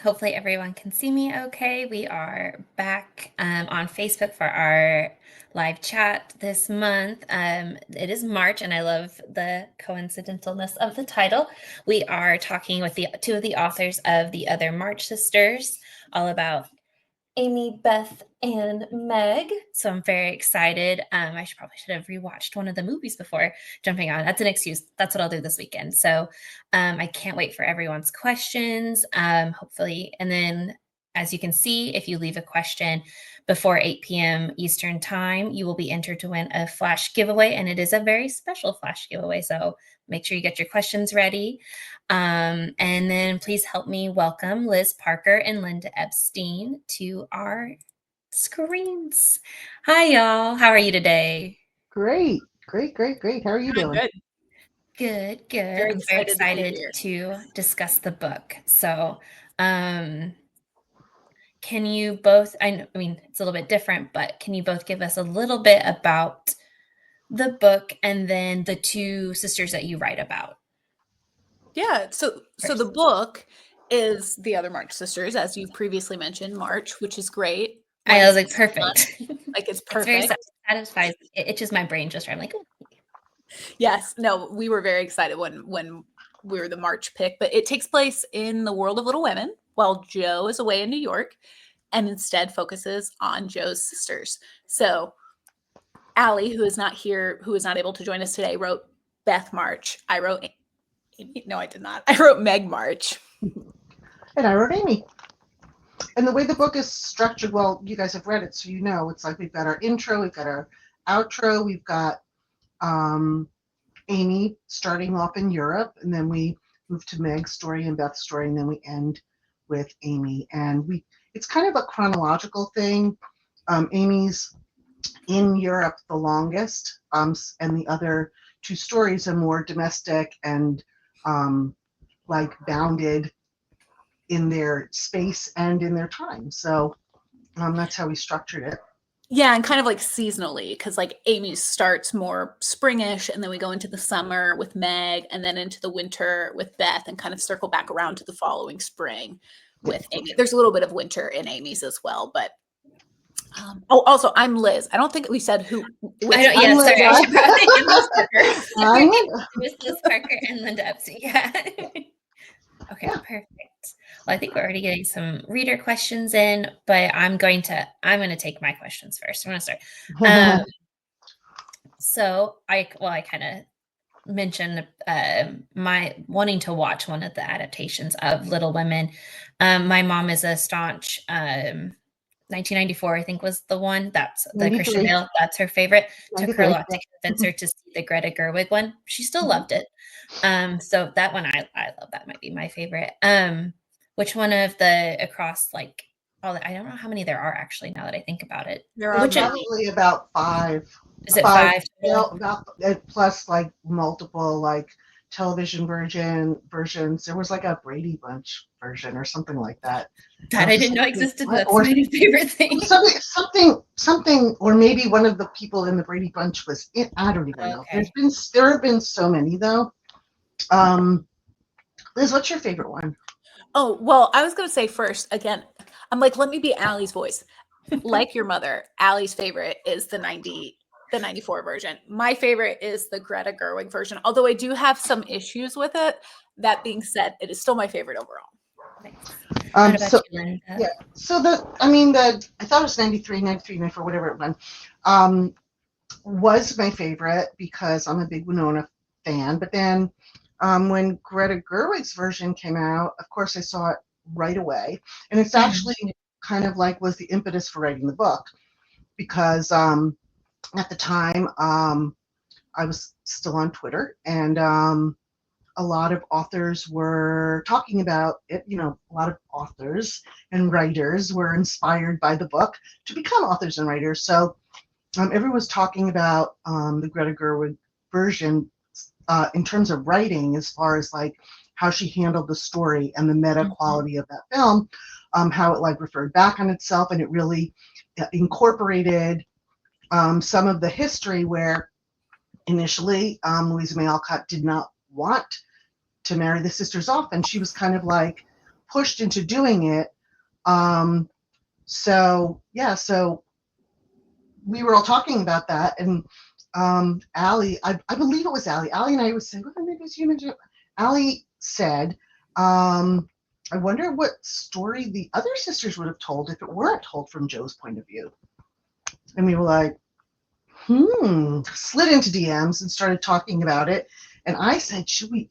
Hopefully everyone can see me okay. We are back on Facebook for our live chat this month. It is March, and I love the coincidentalness of the title. We are talking with the two of the authors of The Other March Sisters, all about Amy, Beth, and Meg. So I'm very excited. I should have rewatched one of the movies before jumping on. That's an excuse. That's what I'll do this weekend. So I can't wait for everyone's questions. Hopefully, and then as you can see, if you leave a question before 8 p.m. Eastern time, you will be entered to win a flash giveaway, and it is a very special flash giveaway. So make sure you get your questions ready. And then please help me welcome Liz Parker and Linda Epstein to our screens. Hi, y'all. How are you today? Great. How are you doing? Good. Good, good. Very I'm very excited to be excited here. to discuss the book. So, can you both, I mean, it's a little bit different, but can you both give us a little bit about the book and then the two sisters that you write about? Yeah. So the book is The Other March Sisters, as you previously mentioned, March, which is great. I was like, perfect. Like it's It's very perfect. satisfies. It itches my brain just right. I'm like, oh. Yes. No, we were very excited when we were the March pick, but it takes place in the world of Little Women while Joe is away in New York and instead focuses on Joe's sisters. So Allie, who is not here, who is not able to join us today, wrote Beth March. I wrote No, I did not. I wrote Meg March. And I wrote Amy. And the way the book is structured, well, you guys have read it, so you know, it's like we've got our intro, we've got our outro, we've got Amy starting off in Europe, and then we move to Meg's story and Beth's story, and then we end with Amy. And it's kind of a chronological thing. Amy's in Europe the longest, and the other two stories are more domestic and like bounded in their space and in their time. So that's how we structured it. Yeah, and kind of like seasonally, because like Amy starts more springish, and then we go into the summer with Meg, and then into the winter with Beth, and kind of circle back around to the following spring with Amy. There's a little bit of winter in Amy's as well, but also I'm Liz. I don't think we said who. Yeah, sorry, I should probably get Liz Parker. Liz Parker and Linda Epstein. Yeah. Okay, perfect. Well, I think we're already getting some reader questions in, but I'm going to take my questions first. I'm going to start. So I kind of mentioned my wanting to watch one of the adaptations of Little Women. My mom is a staunch 1994, I think, was the one. That's the Christian Bale. That's her favorite. Took her a lot to convince her to see the Greta Gerwig one. She still loved it. So that one, I love. That might be my favorite. Which one of the across like all I don't know how many there are actually now that I think about it. There are probably about 5. Is it 5? Plus like multiple like television versions. There was like a Brady Bunch version or something like that. That I didn't know existed. That's my favorite thing. Something, or maybe one of the people in the Brady Bunch was it. I don't even know. There have been so many though. Liz, what's your favorite one? Oh, well, I was going to say first, again, I'm like, let me be Allie's voice. Like your mother, Allie's favorite is the 94 version. My favorite is the Greta Gerwig version, although I do have some issues with it. That being said, it is still my favorite overall. So I thought it was 93, 94, whatever it was, was my favorite because I'm a big Winona fan. But then when Greta Gerwig's version came out, of course I saw it right away. And it's actually kind of like was the impetus for writing the book because at the time I was still on Twitter and a lot of authors were talking about it. You know, a lot of authors and writers were inspired by the book to become authors and writers. So everyone was talking about the Greta Gerwig version in terms of writing, as far as like how she handled the story and the meta quality of that film, how it like referred back on itself, and it really incorporated some of the history where initially Louisa May Alcott did not want to marry the sisters off, and she was kind of like pushed into doing it. So we were all talking about that, and Allie, I believe it was Allie. Allie and I would say, well, maybe it's human. Allie said, I wonder what story the other sisters would have told if it weren't told from Joe's point of view. And we were like, slid into DMs and started talking about it. And I said, should we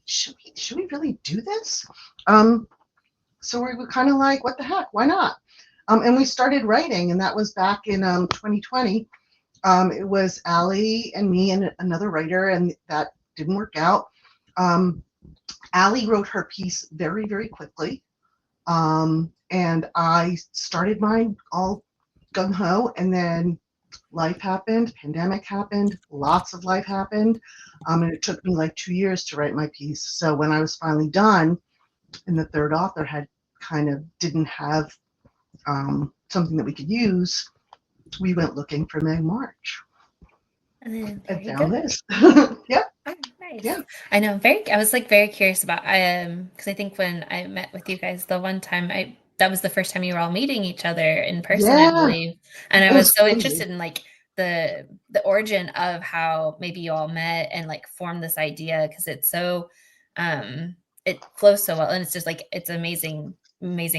really do this? So we were kind of like, what the heck? Why not? And we started writing, and that was back in 2020. It was Allie and me and another writer, and that didn't work out. Allie wrote her piece very, very quickly. And I started mine all gung-ho, and then life happened, pandemic happened, lots of life happened. And it took me like 2 years to write my piece. So when I was finally done, and the third author had kind of didn't have something that we could use, we went looking for Meg March. And And found this. Yep. Oh, nice. Yeah. I know. I was like very curious about because I think when I met with you guys the one time, that was the first time you were all meeting each other in person, I Yeah. believe. And I It was was so crazy. interested in like the origin of how maybe you all met and like formed this idea, because it's so it flows so well, and it's just like it's amazing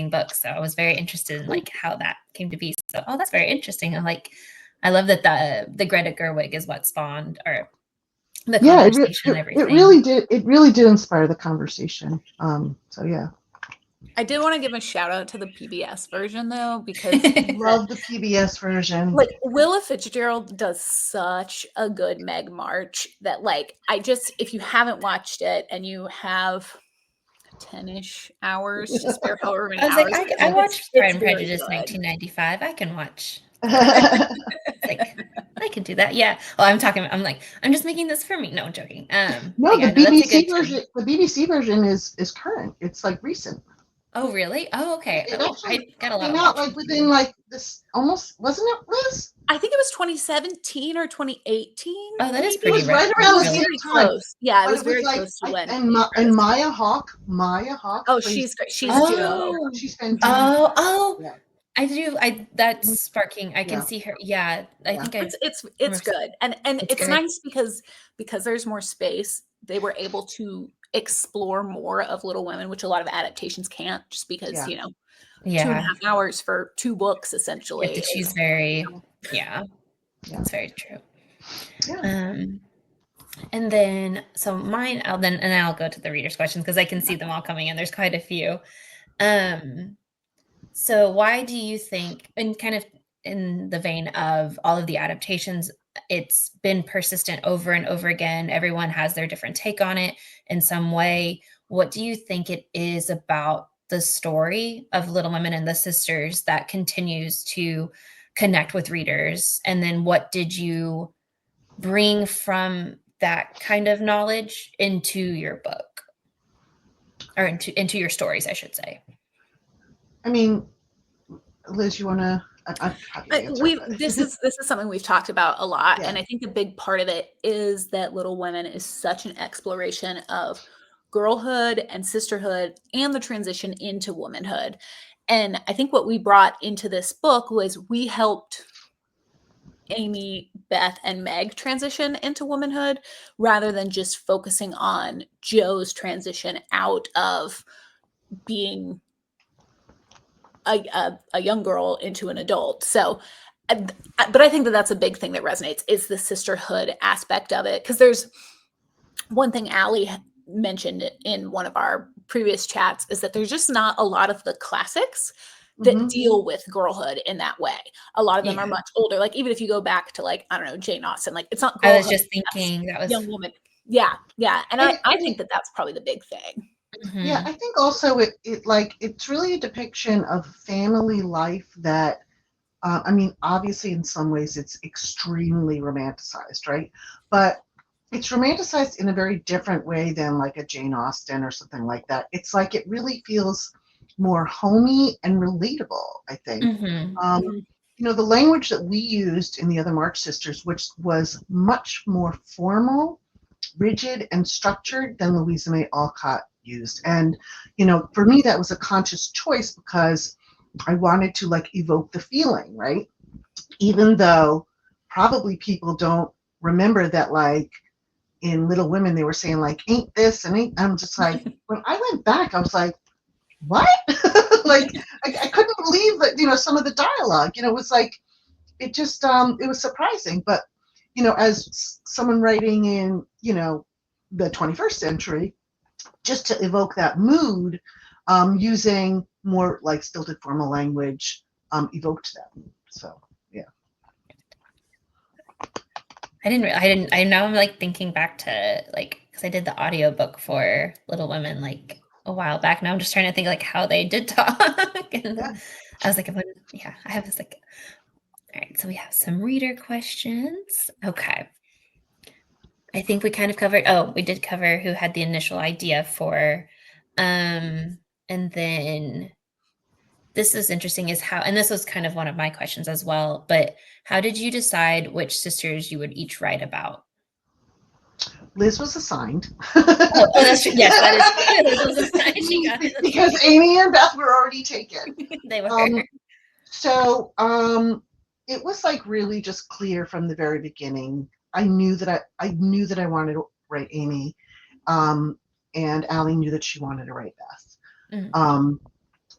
book. So I was very interested in like how that came to be. So that's very interesting. I love that the Greta Gerwig is what spawned or the conversation and everything. It really did inspire the conversation. So yeah. I did want to give a shout out to the PBS version though, because Love the PBS version. like Willa Fitzgerald does such a good Meg March that like if you haven't watched it and you have 10-ish hours to spare, however many I was hours. like, I watched Pride and very Prejudice good. 1995. I can watch. Like, I can do that. Yeah. Well, I'm like, I'm just making this for me. No, I'm joking. No, but yeah, the no, that's a BBC good version. The BBC version is current. It's like recent. Oh, really? Oh, okay. It Oh, actually I got a lot came of out watching like to within do. like this almost, wasn't it, Liz? I think it was 2017 or 2018. Oh, that is It pretty was right right. around the Really. same Very time. close. Yeah, it But was it was very like, close to when. and Maya Hawke. Oh, plays- she's great. She's plays Joe. Jo. She's fantastic. Oh, Yeah. I do. That's sparking. I can Yeah. see her. Yeah, I Yeah. think It's good, and it's good. nice because there's more space. They were able to explore more of Little Women, which a lot of adaptations can't, just because Yeah. 2.5 hours for 2 books You essentially. have to choose that's very true. Yeah. And then so mine, I'll go to the readers' questions because I can see them all coming in. There's quite a few. So why do you think, and kind of in the vein of all of the adaptations, it's been persistent over and over again. Everyone has their different take on it in some way. What do you think it is about the story of Little Women and the sisters that continues to connect with readers? And then what did you bring from that kind of knowledge into your book, or into your stories, I should say? I mean, Liz, you want to? This is something we've talked about a lot, Yeah. and I think a big part of it is that Little Women is such an exploration of girlhood and sisterhood and the transition into womanhood. And I think what we brought into this book was we helped Amy, Beth, and Meg transition into womanhood rather than just focusing on Joe's transition out of being a young girl into an adult. So, but I think that that's a big thing that resonates is the sisterhood aspect of it. Because there's one thing Allie mentioned in one of our previous chats is that there's just not a lot of the classics that deal with girlhood in that way. A lot of them are much older. Like even if you go back to like, I don't know, Jane Austen, like it's not girlhood. I was just thinking that was young woman. Yeah. And I think that that's probably the big thing. Mm-hmm. Yeah, I think also it's really a depiction of family life that, I mean, obviously in some ways it's extremely romanticized, right? But it's romanticized in a very different way than like a Jane Austen or something like that. It's like it really feels more homey and relatable, I think. The language that we used in the other March Sisters, which was much more formal, rigid, and structured than Louisa May Alcott used. And, you know, for me, that was a conscious choice because I wanted to like evoke the feeling, right? Even though probably people don't remember that, like in Little Women, they were saying like, ain't this and ain't, I'm just like, when I went back, I was like, what? Like, I couldn't believe that, you know, some of the dialogue, you know, it was like, it just, it was surprising. But, you know, as someone writing in, you know, the 21st century, just to evoke that mood, using more like stilted formal language, evoked that mood. So, yeah. I now I'm like thinking back to like, because I did the audiobook for Little Women like a while back. Now I'm just trying to think like how they did talk. And Yeah. I was like, yeah, I have this like, all right, so we have some reader questions. Okay. I think we kind of covered, oh, we did cover who had the initial idea for, and then this is interesting is how, and this was kind of one of my questions as well, but how did you decide which sisters you would each write about? Liz was assigned. Oh, that's true. Yes, that is true. This was a sign she got it. Because Amy and Beth were already taken. They were. So it was like really just clear from the very beginning. I knew that I wanted to write Amy, and Allie knew that she wanted to write Beth. Mm.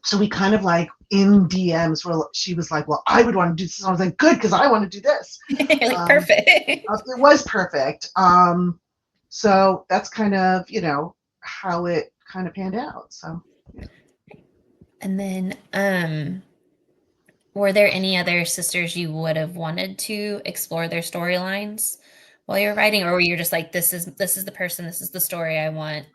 So we kind of like in DMs where she was like, "Well, I would want to do this." And I was like, "Good, because I want to do this." Like perfect. It was perfect. So that's kind of, you know, how it kind of panned out. So. Yeah. And then, were there any other sisters you would have wanted to explore their storylines while you're writing, or were you just like, this is the person, this is the story I want?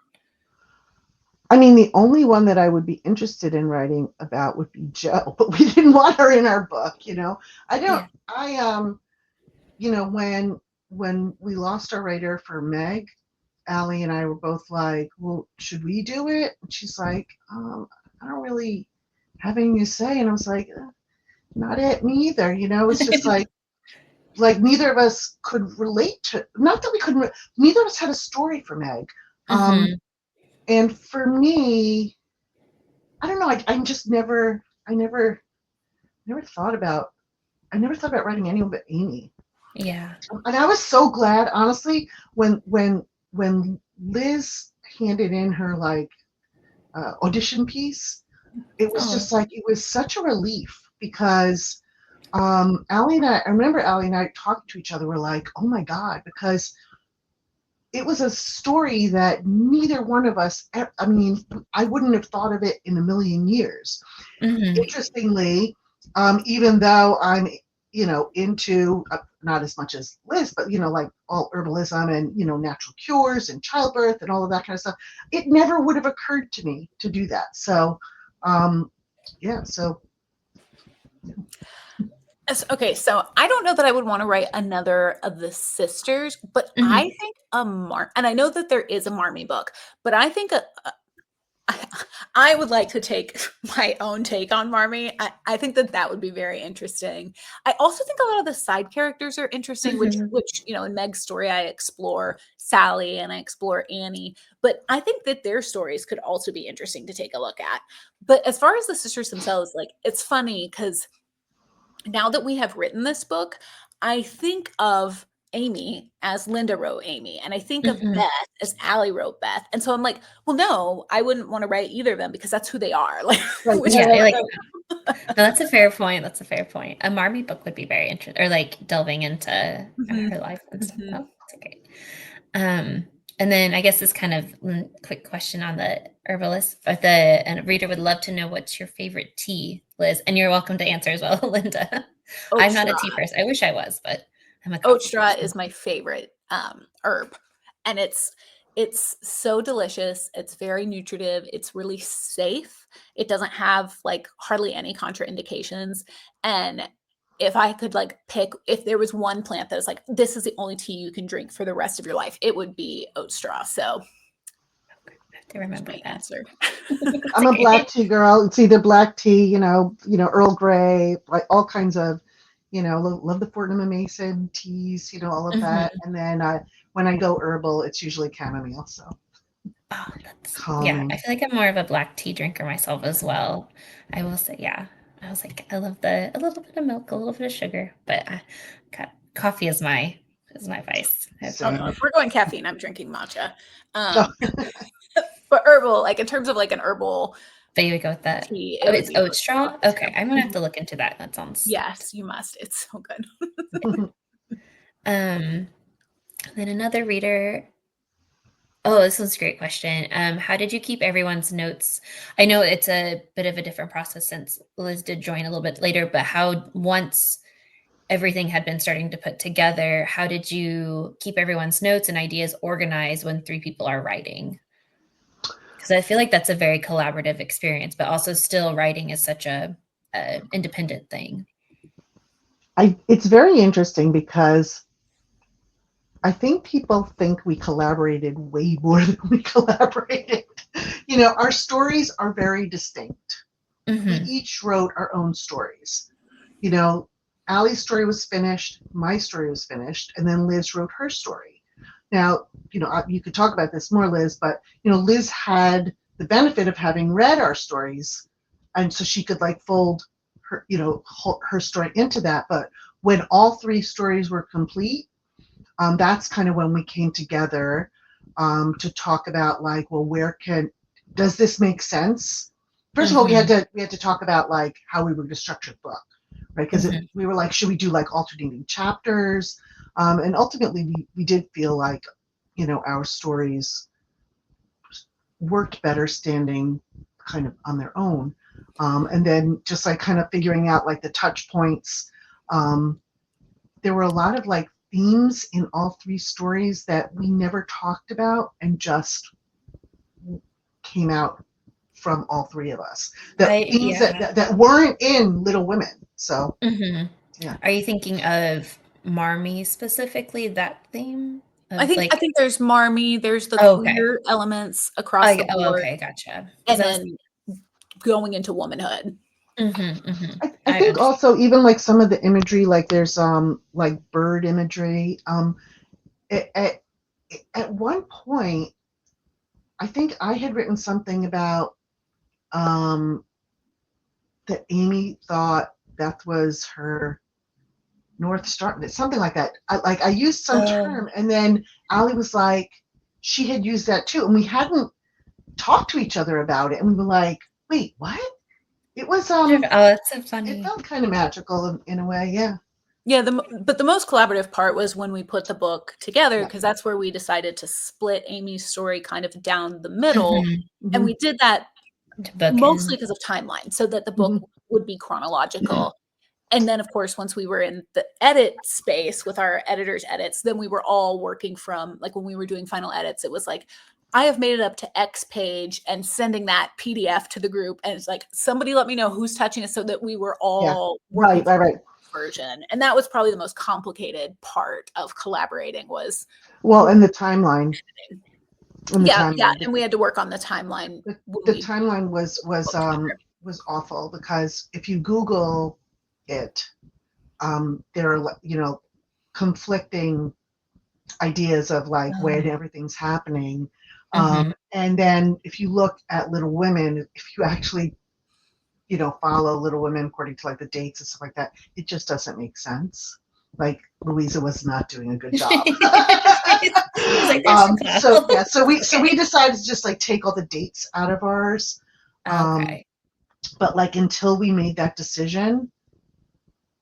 I mean, the only one that I would be interested in writing about would be Jo, but we didn't want her in our book, you know. Yeah. You know, when we lost our writer for Meg, Allie and I were both like, well, should we do it? And she's like, I don't really have anything to say. And I was like, not it, me either. You know, it's just like neither of us could relate to, not that we couldn't, neither of us had a story for Meg. Mhm. And for me, I don't know, I just never thought about, writing anyone but Amy. Yeah. And I was so glad, honestly, when Liz handed in her like audition piece, it was Oh. just like, it was such a relief because I remember Allie and I talking to each other, we're like, oh my God, because it was a story that neither one of us, I mean, I wouldn't have thought of it in a million years. Mhm. Interestingly, even though I'm, you know, into not as much as Liz, but you know, like all herbalism and, you know, natural cures and childbirth and all of that kind of stuff, it never would have occurred to me to do that. So, yeah. So. Okay, so I don't know that I would want to write another of the sisters, but I Mhm. think and I know that there is a Marmee book, but I think I would like to take my own take on Marmee. I think that that would be very interesting. I also think a lot of the side characters are interesting, Mhm. which you know, in Meg's story, I explore Sally and I explore Annie, but I think that their stories could also be interesting to take a look at. But as far as the sisters themselves, like it's funny because now that we have written this book, I think of Amy as Linda wrote Amy, and I think of Mhm. Beth as Allie wrote Beth. And so I'm like, well, no, I wouldn't want to write either of them because that's who they are. Like, Right. Yeah, whichever. I like that. No, that's a fair point. That's a fair point. A Marmee book would be very interesting, or like delving into Mhm, her life and stuff. mhm. Oh, that's great. And then I guess this kind of quick question on the herbalist, but the and reader would love to know what's your favorite tea, Liz, and you're welcome to answer as well, Linda. Oat I'm not a straw. tea person. I wish I was, but I'm a Oat coffee straw person. is my favorite herb, and it's so delicious. It's very nutritive. It's really safe. It doesn't have like hardly any contraindications. And if I could like pick, if there was one plant that is like this is the only tea you can drink for the rest of your life, it would be oat straw. So I have to there's remember my that. answer. That's I'm a black okay. tea girl. It's either black tea, Earl Grey, like all kinds of, love the Fortnum and Mason teas, all of that. Mhm. And then when I go herbal, it's usually chamomile. So Oh, that's yeah. I calming. feel like I'm more of a black tea drinker myself as well. I will say, yeah. I was like, I love a little bit of milk, a little bit of sugar, but coffee is my vice. Oh no, Same. if we're going caffeine, I'm drinking matcha. Oh, Um, but herbal, like in terms of like an herbal But you would go with that. tea, Oh, it would it's be oat oat straw. straw Okay, too. I'm gonna have to look into that. That sounds. Yes, you must. It's so good. Um, then another reader. Oh, this was a great question. How did you keep everyone's notes? I know it's a bit of a different process since Liz did join a little bit later, but how once everything had been starting to put together, how did you keep everyone's notes and ideas organized when three people are writing? Because I feel like that's a very collaborative experience, but also still writing is such a independent thing. it's very interesting because I think people think we collaborated way more than we collaborated. Our stories are very distinct. We Hmm. each wrote our own stories. You know, Allie's story was finished, my story was finished, and then Liz wrote her story. Now, you could talk about this more, Liz, but Liz had the benefit of having read our stories, and so she could like fold her story into that. But when all three stories were complete, that's kind of when we came together to talk about like, well, does this make sense? First of all, Hmm. we had to talk about like how we were going to structure the book, right? Because Hmm. we were like, should we do like alternating chapters? And ultimately, we did feel like our stories worked better standing kind of on their own. And then just like kind of figuring out like the touch points. Um, there were a lot of like themes in all three stories that we never talked about and just came out from all three of us. The themes Yeah. that weren't in Little Women. So Hmm. yeah. Are you thinking of Marmee specifically, that theme I of think I like, think there's Marmee, there's the oh, okay. queer elements across the Oh, board, okay, gotcha. Because and I was, then going into womanhood. I I think understand. also even like some of the imagery, like there's like bird imagery. At, at at one point, I think I had written something about um that Amy thought Beth was her North Star, something like that. I used some Oh, term, and then Allie was like, she had used that too, and we hadn't talked to each other about it, and we were like, wait, what? It was oh, that's so it funny. felt kind of magical in a way, yeah, Yeah, but the most collaborative part was when we put the book together yeah. because that's where we decided to split Amy's story kind of down the middle, Hmm. and Hmm. we did that To mostly bookend. because of timeline, so that the book Hmm. would be chronological. And then, of course, once we were in the edit space with our editor's edits, then we were all working from like when we were doing final edits, it was like, I have made it up to X page and sending that PDF to the group. And it's like, somebody let me know who's touching it so that we were Yeah, all working right, from right, right. the version. And that was probably the most complicated part of collaborating was Well, when and the timeline, and the yeah. timeline, And we had to work on the timeline when the we timeline put together. was awful because if you Google it, there are conflicting ideas of like when Oh. everything's happening. Hmm. And then if you look at Little Women, if you actually, follow Little Women according to like the dates and stuff like that, it just doesn't make sense. Like Louisa was not doing a good job. She's like, there's some So clouds. yeah, so we Okay. decided to just like take all the dates out of ours. Um, Okay. but like until we made that decision,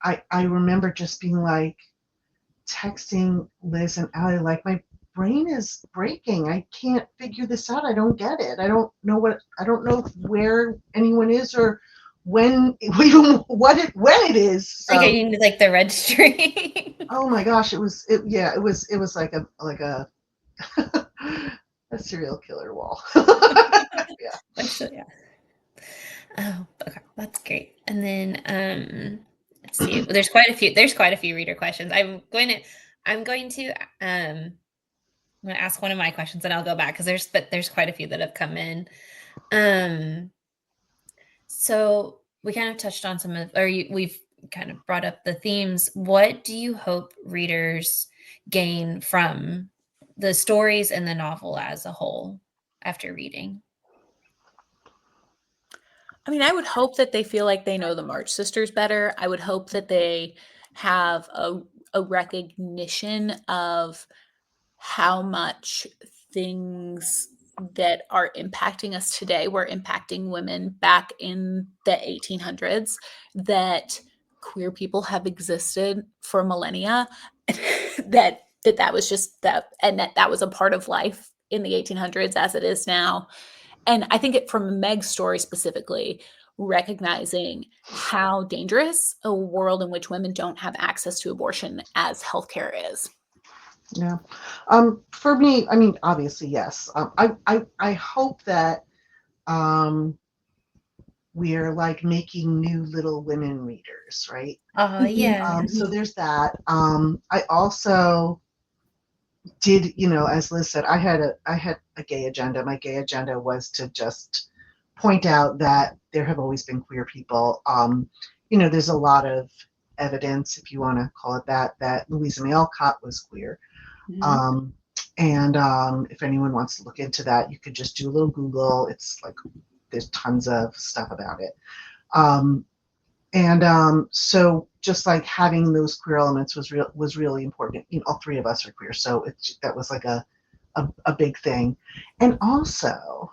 I remember just being like, texting Liz and Allie, like, my brain is breaking. I can't figure this out. I don't get it. I don't know where anyone is or when, even when it is. Like, So, I need like the registry. oh my gosh, it was like a serial killer wall. Yeah. Yeah. Oh, okay, that's great. And then let's see. There's quite a few reader questions. I'm going to I'm going to ask one of my questions and I'll go back because there's quite a few that have come in. Um so we kind of touched on some of we've kind of brought up the themes. What do you hope readers gain from the stories and the novel as a whole? after reading. I mean, I would hope that they feel like they know the March sisters better. I would hope that they have a recognition of how much things that are impacting us today were impacting women back in the 1800s, that queer people have existed for millennia, that was just that, and that was a part of life in the 1800s as it is now. And I think it, from Meg's story specifically, recognizing how dangerous a world in which women don't have access to abortion as healthcare is. Yeah. For me, I mean, obviously, yes. I hope that we're like making new Little Women readers, right? Oh, yeah. So there's that. I also did, as Liz said, I had a gay agenda. My gay agenda was to just point out that there have always been queer people. There's a lot of evidence, if you want to call it that, that Louisa May Alcott was queer. Um, and if anyone wants to look into that, you could just do a little Google. It's like there's tons of stuff about it. So just like having those queer elements was really important. All three of us are queer, so that was like a big thing. And also,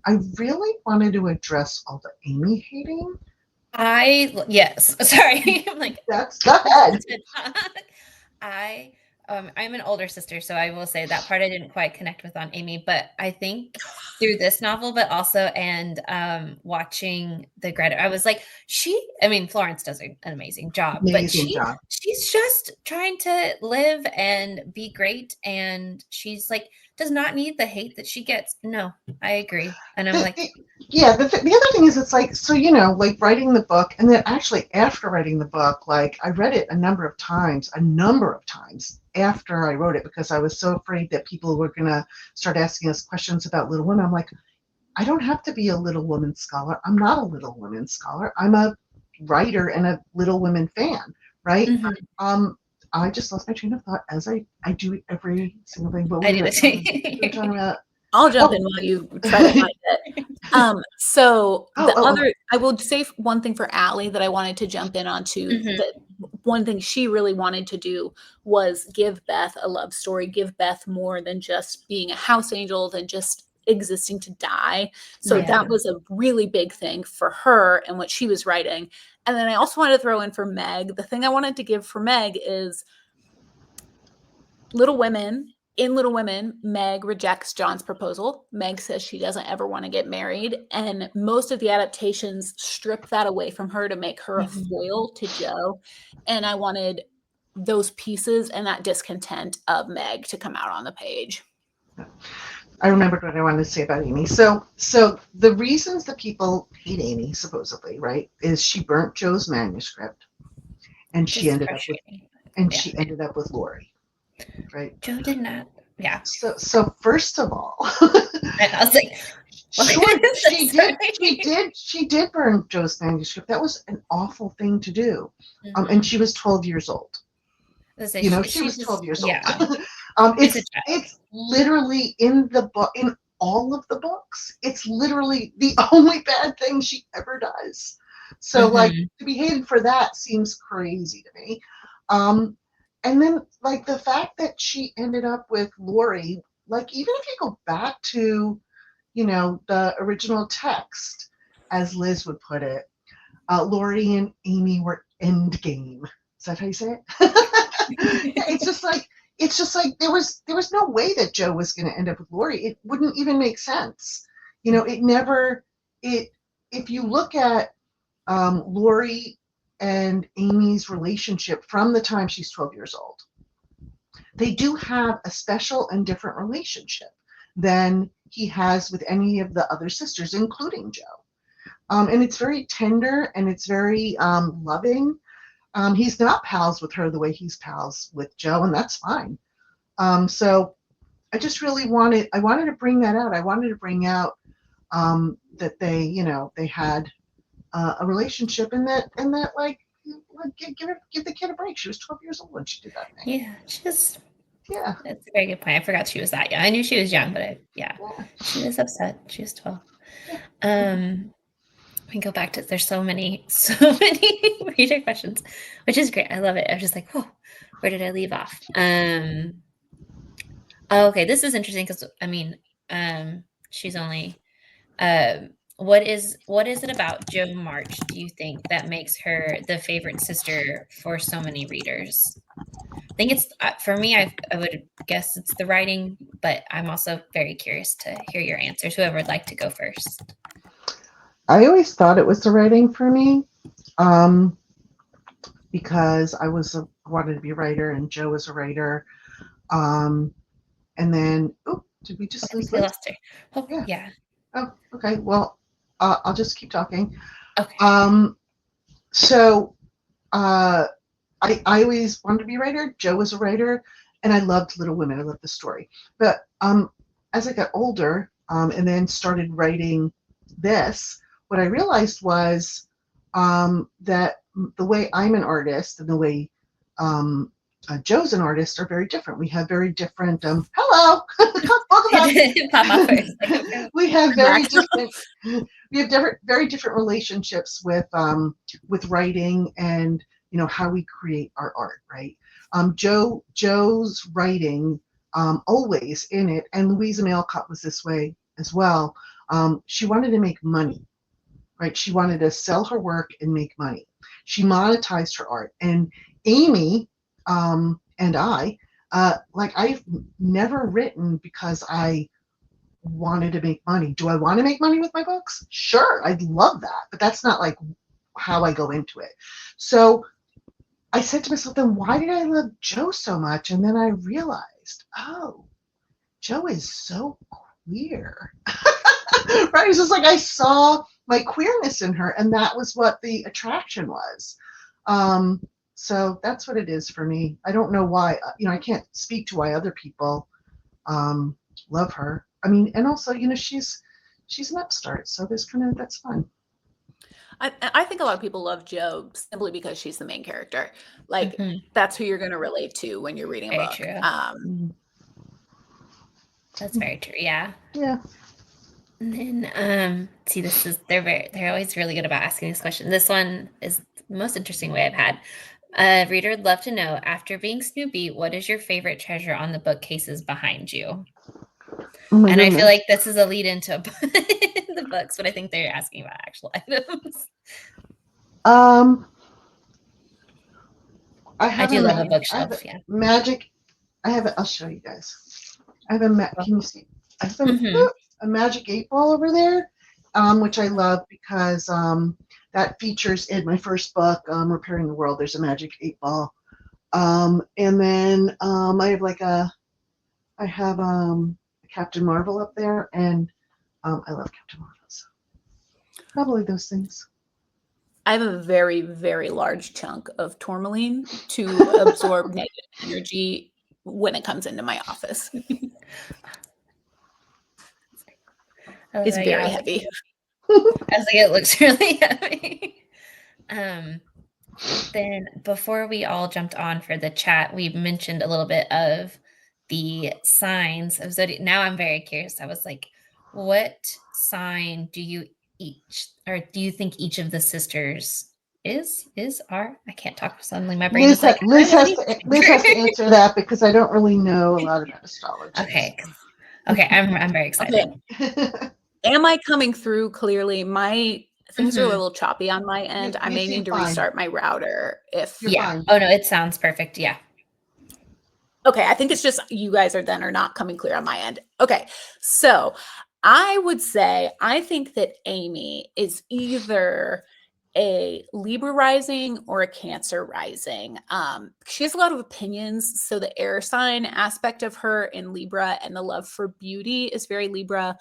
I really wanted to address all the Amy hating. Yes. Sorry. I'm like, Go ahead. I I'm an older sister, so I will say that part I didn't quite connect with on Amy, but I think through this novel, but also and watching the Greta, I was like, I mean, Florence does an amazing job, but Amazing job. she's just trying to live and be great, and she's like does not need the hate that she gets. No, I agree, and I'm like, Yeah, the other thing is, it's like, so, like writing the book, and then actually after writing the book, like I read it a number of times after I wrote it, because I was so afraid that people were going to start asking us questions about Little Women. I'm like, I don't have to be a Little Women scholar. I'm not a Little Women scholar. I'm a writer and a Little Women fan, right? mhm. I just lost my train of thought, as I do every single thing. But I we do were the same. talking about. I'll jump Oh. in while you try to find it. So Oh. I will say one thing for Allie that I wanted to jump in onto. Mhm. That one thing she really wanted to do was give Beth a love story, give Beth more than just being a house angel, than just existing to die. So Yeah. that was a really big thing for her and what she was writing. And then I also wanted to throw in for Meg. The thing I wanted to give for Meg is Little Women. In Little Women, Meg rejects John's proposal. Meg says she doesn't ever want to get married. And most of the adaptations strip that away from her to make her a Mhm. foil to Joe. And I wanted those pieces and that discontent of Meg to come out on the page. I remembered what I wanted to say about Amy. So the reasons that people hate Amy, supposedly, right, is she burnt Joe's manuscript, and she Just ended up with frustrating. Yeah. Lori, right? Joe did not. Yeah. So first of all, And I was like, sure, sorry. she did burn Joe's manuscript. That was an awful thing to do. And Mhm. she was 12 years old. I was like, She was 12 years old. yeah, she's a child. It's literally in the book, in all of the books. It's literally the only bad thing she ever does. So, like, Mhm. to be hated for that seems crazy to me. And then, like, the fact that she ended up with Lori, like, even if you go back to, the original text, as Liz would put it, Lori and Amy were endgame. Is that how you say it? Yeah, it's just like there was no way that Joe was going to end up with Lori. It wouldn't even make sense. It never. It If you look at Lori and Amy's relationship from the time she's 12 years old, they do have a special and different relationship than he has with any of the other sisters, including Joe. And it's very tender and it's very loving. He's not pals with her the way he's pals with Joe, and that's fine. So I just really wanted to bring that out. I wanted to bring out that they had a relationship, and that, like give the kid a break. She was 12 years old when she did that thing. Yeah, just Yeah. That's a very good point. I forgot she was that young. I knew she was young, but Yeah. she was upset. She was 12. Yeah. We can go back to, there's so many reader questions, which is great. I love it. I was just like, whoa, where did I leave off? Okay, this is interesting because she's only what is it about Jo March, do you think, that makes her the favorite sister for so many readers? I think it's for me, I would guess it's the writing, but I'm also very curious to hear your answers. Whoever would like to go first. I always thought it was the writing for me, um, because wanted to be a writer, and Jo was a writer. And then, oh, did we I just think lose we Liz? lost her. Oh, Yeah. yeah. Oh, okay. Well, I'll just keep talking. Okay. So uh, I always wanted to be a writer. Jo was a writer, and I loved Little Women. I loved the story. But as I got older, and then started writing this, what I realized was that the way I'm an artist and the way um, Jo's an artist are very different. We have very different. Hello, welcome back. Pop off first. Like, okay. We have I'm back. very different relationships with writing and how we create our art, right? Jo's writing always in it, and Louisa May Alcott was this way as well. She wanted to make money, right? She wanted to sell her work and make money. She monetized her art. And Amy and I've never written because I wanted to make money. Do I want to make money with my books? Sure, I'd love that, but that's not like how I go into it. So I said to myself, then why did I love Jo so much? And then I realized, oh, Jo is so queer. Right? It's just like I saw my queerness in her, and that was what the attraction was. So that's what it is for me. I don't know why, I can't speak to why other people love her. I mean, and also, she's an upstart, so that's fun. I think a lot of people love Jo simply because she's the main character. Like that's who you're going to relate to when you're reading a Very book. true. That's very true. Yeah. Yeah. And then see, they're always really good about asking this question. This one is the most interesting way I've had. A reader would love to know, after being Snoopy, what is your favorite treasure on the bookcases behind you? Oh my And I feel goodness. like this is a lead into the books, but I think they're asking about actual items. I I have do a love a I have a bookshelf. Yeah. magic. I'll show you guys. I have Well, can you see? I have mhm. a magic 8 ball over there, which I love because that features in my first book, Repairing the World. There's a magic 8 ball. And then I have Captain Marvel up there, and I love Captain Marvel. So probably those things. I have a very, very large chunk of tourmaline to absorb negative energy when it comes into my office. It's very heavy. I was like, it looks really heavy. Then before we all jumped on for the chat, we mentioned a little bit of the signs of zodiac. Now I'm very curious. I was like, what sign do you think each of the sisters are? I can't talk suddenly. My brain was like, I'm a leaf Liz has to answer that because I don't really know a lot about astrology. Okay. Okay, I'm very excited. Okay. Am I coming through clearly? My things are a little choppy on my end. I may need to restart my router if You're fine. Oh no, it sounds perfect. Yeah. Okay, I think it's just you guys are not coming clear on my end. Okay. So, I would say I think that Amy is either a Libra rising or a Cancer rising. She has a lot of opinions. So the air sign aspect of her in Libra and the love for beauty is very Libra.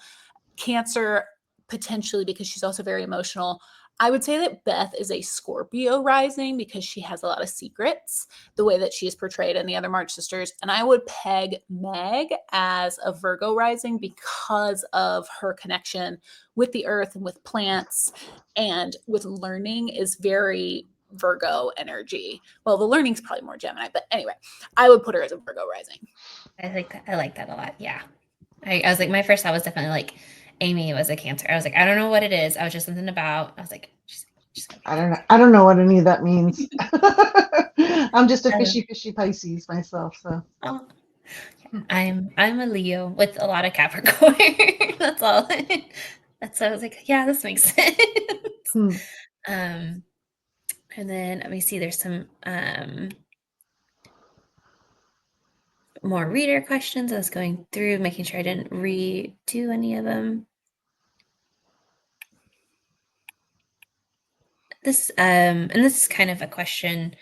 Cancer, potentially because she's also very emotional. I would say that Beth is a Scorpio rising because she has a lot of secrets, the way that she is portrayed in the other March sisters. And I would peg Meg as a Virgo rising because of her connection with the earth and with plants and with learning is very Virgo energy. Well, the learning's probably more Gemini, but anyway, I would put her as a Virgo rising. I like that. I like that a lot. Yeah. I was like, my first thought was definitely like Amy was a Cancer. I was like, I don't know what it is. I was just something about, I was like, she's gonna be I don't know. Cancer. I don't know what any of that means. I'm just a Um, fishy Pisces myself. So oh, I'm a Leo with a lot of Capricorn. That's all. That's I was like, yeah, this makes sense. hmm. Um, and then let me see. There's some more reader questions. I was going through, making sure I didn't redo any of them. This and this is kind of a question.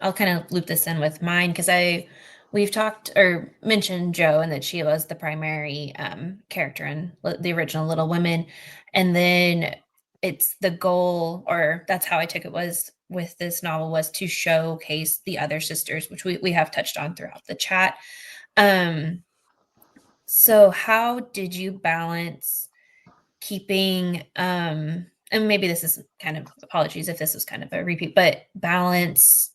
I'll kind of loop this in with mine because we've talked or mentioned Jo and that she was the primary character in the original Little Women, and then it's the goal, or that's how I took it, was with this novel, was to showcase the other sisters, which we have touched on throughout the chat. So how did you balance keeping and maybe this is kind of, apologies if this is kind of a repeat, but balance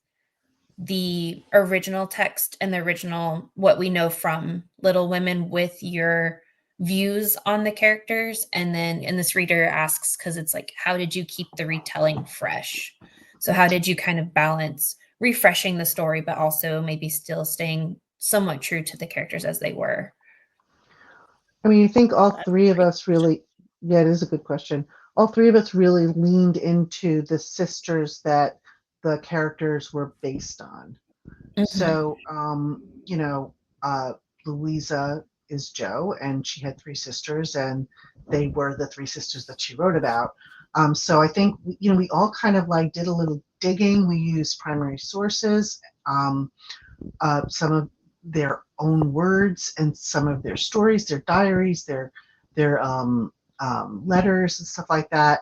the original text and the original what we know from Little Women with your views on the characters? And then, and this reader asks, because it's like, how did you keep the retelling fresh? So how did you kind of balance refreshing the story but also maybe still staying somewhat true to the characters as they were? I mean, I think all three of us really, yeah, it is a good question. All three of us really leaned into the sisters that the characters were based on. Mhm. So, Louisa is Jo, and she had three sisters, and they were the three sisters that she wrote about. So I think, we all kind of like did a little digging. We used primary sources. Some of their own words and some of their stories, their diaries, their letters and stuff like that,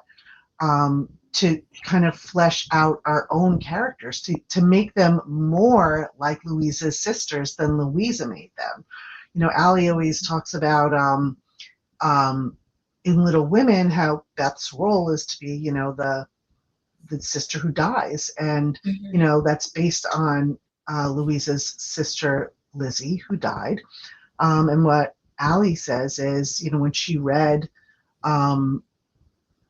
to kind of flesh out our own characters, to make them more like Louisa's sisters than Louisa made them. Allie always talks about in Little Women how Beth's role is to be, the sister who dies, and Mhm. that's based on Louisa's sister Lizzie, who died. And what Allie says is, when she read um,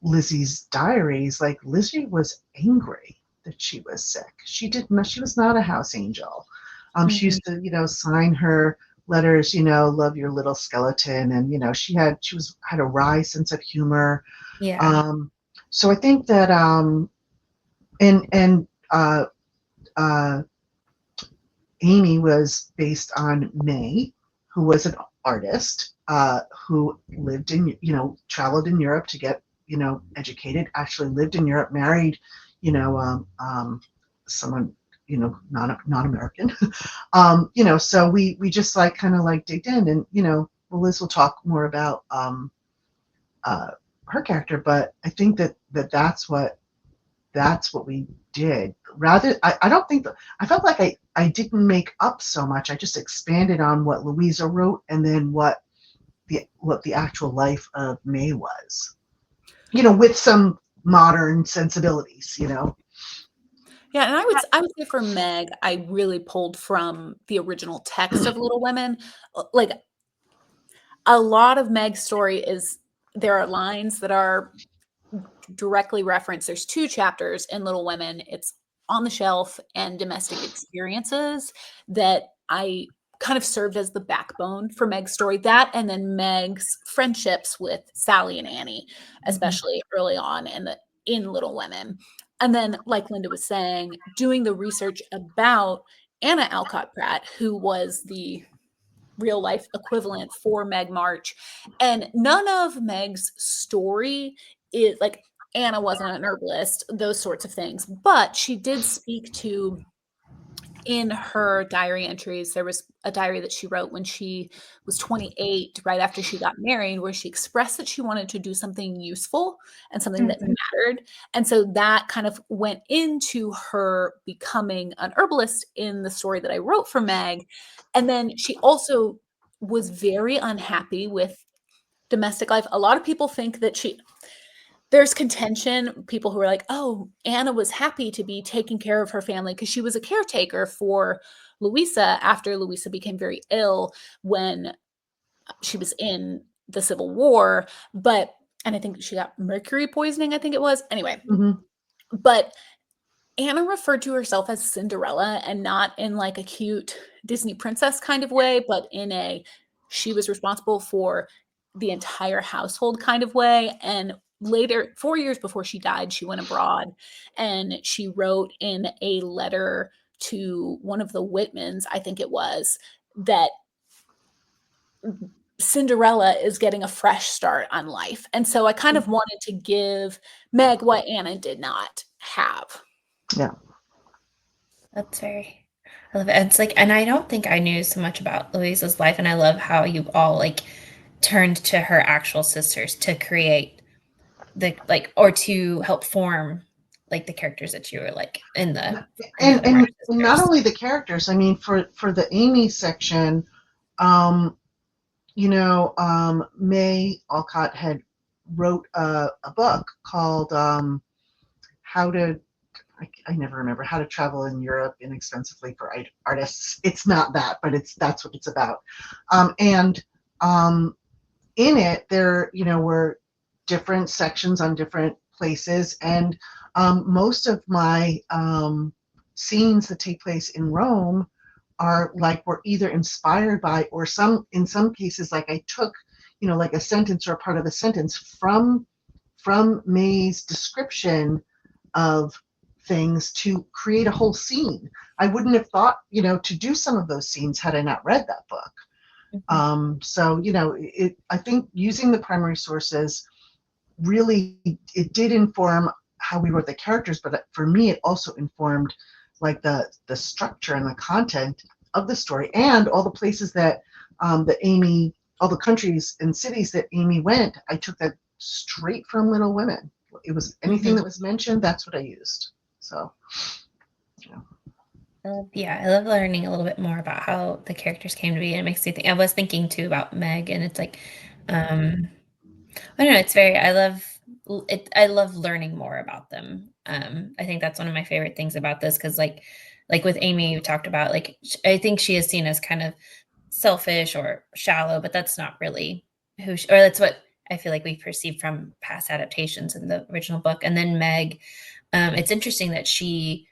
Lizzie's diaries, like, Lizzie was angry that she was sick. She was not a house angel. She Mhm. used to, sign her letters, love your little skeleton, and had a wry sense of humor. Yeah. Um, so I think that and uh, Amy was based on May, who was an artist, who lived in, traveled in Europe to get, educated, actually lived in Europe, married, someone, not American. So we just like kind of like digged in, and, Liz will talk more about uh, her character, but I think that's what we did. Rather, I don't think that I felt like I didn't make up so much. I just expanded on what Louisa wrote, and then what the actual life of May was. With some modern sensibilities. Yeah, and I would say for Meg, I really pulled from the original text of Little Women. Like a lot of Meg's story is, there are lines that are directly referenced. There's two chapters in Little Women. It's On the Shelf and Domestic Experiences that I kind of served as the backbone for Meg's story. That, and then Meg's friendships with Sally and Annie, Mm-hmm. especially early on in Little Women. And then, like Linda was saying, doing the research about Anna Alcott Pratt, who was the real life equivalent for Meg March. And none of Meg's story is like, Anna wasn't an herbalist, those sorts of things. But she did speak to, in her diary entries, there was a diary that she wrote when she was 28, right after she got married, where she expressed that she wanted to do something useful and something that Mhm. mattered. And so that kind of went into her becoming an herbalist in the story that I wrote for Meg. And then she also was very unhappy with domestic life. A lot of people think that there's contention. People who are like, oh, Anna was happy to be taking care of her family because she was a caretaker for Louisa after Louisa became very ill when she was in the Civil War. But, and I think she got mercury poisoning, I think it was. Anyway, Mhm. but Anna referred to herself as Cinderella, and not in like a cute Disney princess kind of way, but in a she was responsible for the entire household kind of way. And later, 4 years before she died, she went abroad and she wrote in a letter to one of the Whitmans, I think it was, that Cinderella is getting a fresh start on life. And so I kind of wanted to give Meg what Anna did not have. Yeah. That's very, I love it. It's like, and I don't think I knew so much about Louisa's life, and I love how you all like turned to her actual sisters to create the like, or to help form like the characters that you were like in the And March not sisters. only the characters, I mean, for the Amy section, um, May Alcott had wrote a book called How to, I never remember, How to Travel in Europe Inexpensively for Artists. It's not that, but that's what it's about. And in it, there, were different sections on different places, and most of my scenes that take place in Rome were either inspired by, or in some cases, like I took, like a sentence or a part of a sentence from May's description of things to create a whole scene. I wouldn't have thought, to do some of those scenes had I not read that book. So, I think using the primary sources really, it did inform how we wrote the characters, but for me, it also informed like the structure and the content of the story, and all the places that all the countries and cities that Amy went. I took that straight from Little Women. It was anything that was mentioned, that's what I used. So, yeah. Yeah, I love learning a little bit more about how the characters came to be. And it makes me think. I was thinking too about Meg, and it's like, I don't know. It's very. I love it. I love learning more about them. I think that's one of my favorite things about this because, like with Amy, you talked about like I think she is seen as kind of selfish or shallow, but that's not really or that's what I feel like we perceive from past adaptations in the original book. And then Meg, it's interesting that she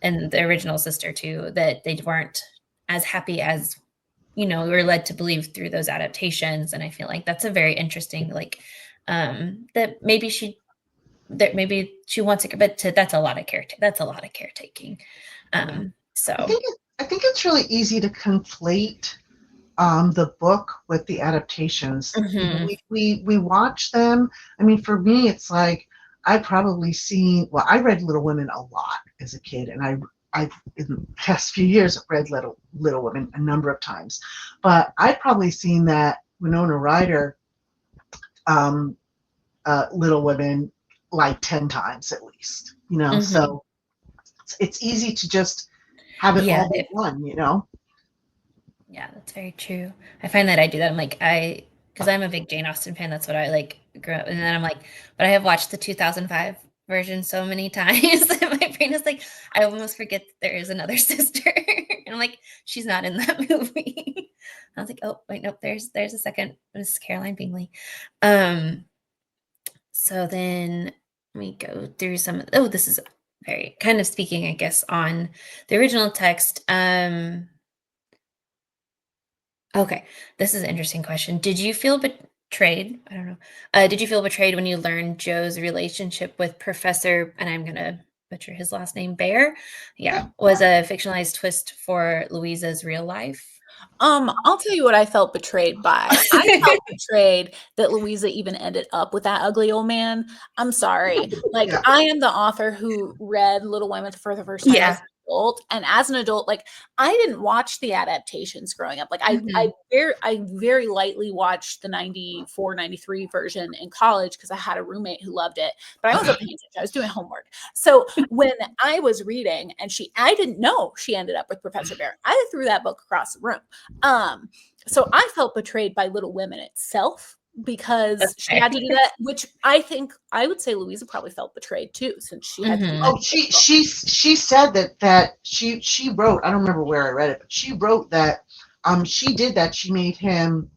and the original sister too, that they weren't as happy as we were led to believe through those adaptations. And I feel like that's a very interesting, like, that maybe she wants to, but that's a lot of that's a lot of caretaking. Yeah. So I think it's really easy to conflate the book with the adaptations. mhm. We watch them. I mean, for me, it's like I've probably seen. Well, I read Little Women a lot as a kid, and I've in the past few years I've read Little Women a number of times, but I've probably seen that Winona Ryder um, Little Women like 10 times at least. Mhm. So it's easy to just have it Yeah, all be one. yeah, that's very true. I find that I do that. I'm like, because I'm a big Jane Austen fan. That's what I like grew up. And then I'm like, but I have watched the 2005 version so many times that my brain is like, I almost forget that there is another sister. And I'm like, she's not in that movie. I was like, oh wait, nope. There's a second. This is Caroline Bingley. So then let me go through some. Oh, this is very kind of speaking, I guess, on the original text. Okay, this is an interesting question. Did you feel betrayed? I don't know. Did you feel betrayed when you learned Joe's relationship with Professor, and I'm gonna butcher his last name, Bear? Yeah. Yeah, was a fictionalized twist for Louisa's real life? I'll tell you what I felt betrayed by. I felt betrayed that Louisa even ended up with that ugly old man. I'm sorry. Like, Yeah. I am the author who read Little Women for the first time as Yeah. an adult, and as an adult, like, I didn't watch the adaptations growing up. Like, Mhm. I very lightly watched the 94, 93 version in college because I had a roommate who loved it, but I wasn't paying attention. I was doing homework. So when I was reading and I didn't know she ended up with Professor Bear. I threw that book across the room. So I felt betrayed by Little Women itself because That's she fair. had to do that, which I would say Louisa probably felt betrayed too, since she had to do that. Oh, she said that she wrote. I don't remember where I read it, but she wrote that she did that. She made him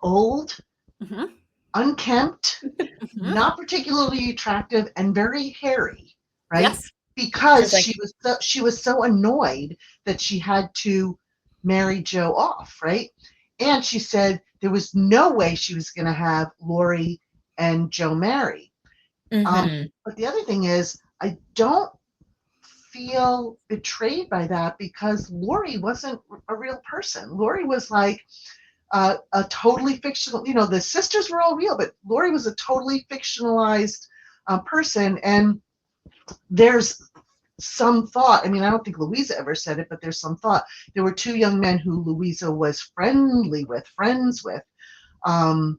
old, Mhm, unkempt, mhm. not particularly attractive, and very hairy, right? Yes. Because She's like, she was so annoyed that she had to marry Joe off, right? And she said there was no way she was going to have Lori and Joe marry. mm-hmm, But the other thing is, I don't feel betrayed by that because Lori wasn't a real person. Lori was like a totally fictional, the sisters were all real, but Lori was a totally fictionalized person. And there's some thought, I mean, I don't think Louisa ever said it, but there's some thought. There were two young men who Louisa was friends with, um,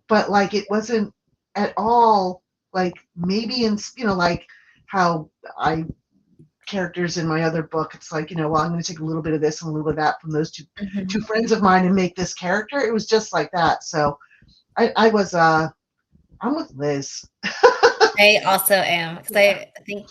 but like it wasn't at all like maybe in, like how I characters in my other book, it's like, well, I'm going to take a little bit of this and a little bit of that from those mm-hmm. two friends of mine and make this character. It was just like that. So I was I'm with Liz. I also am, because Yeah. I think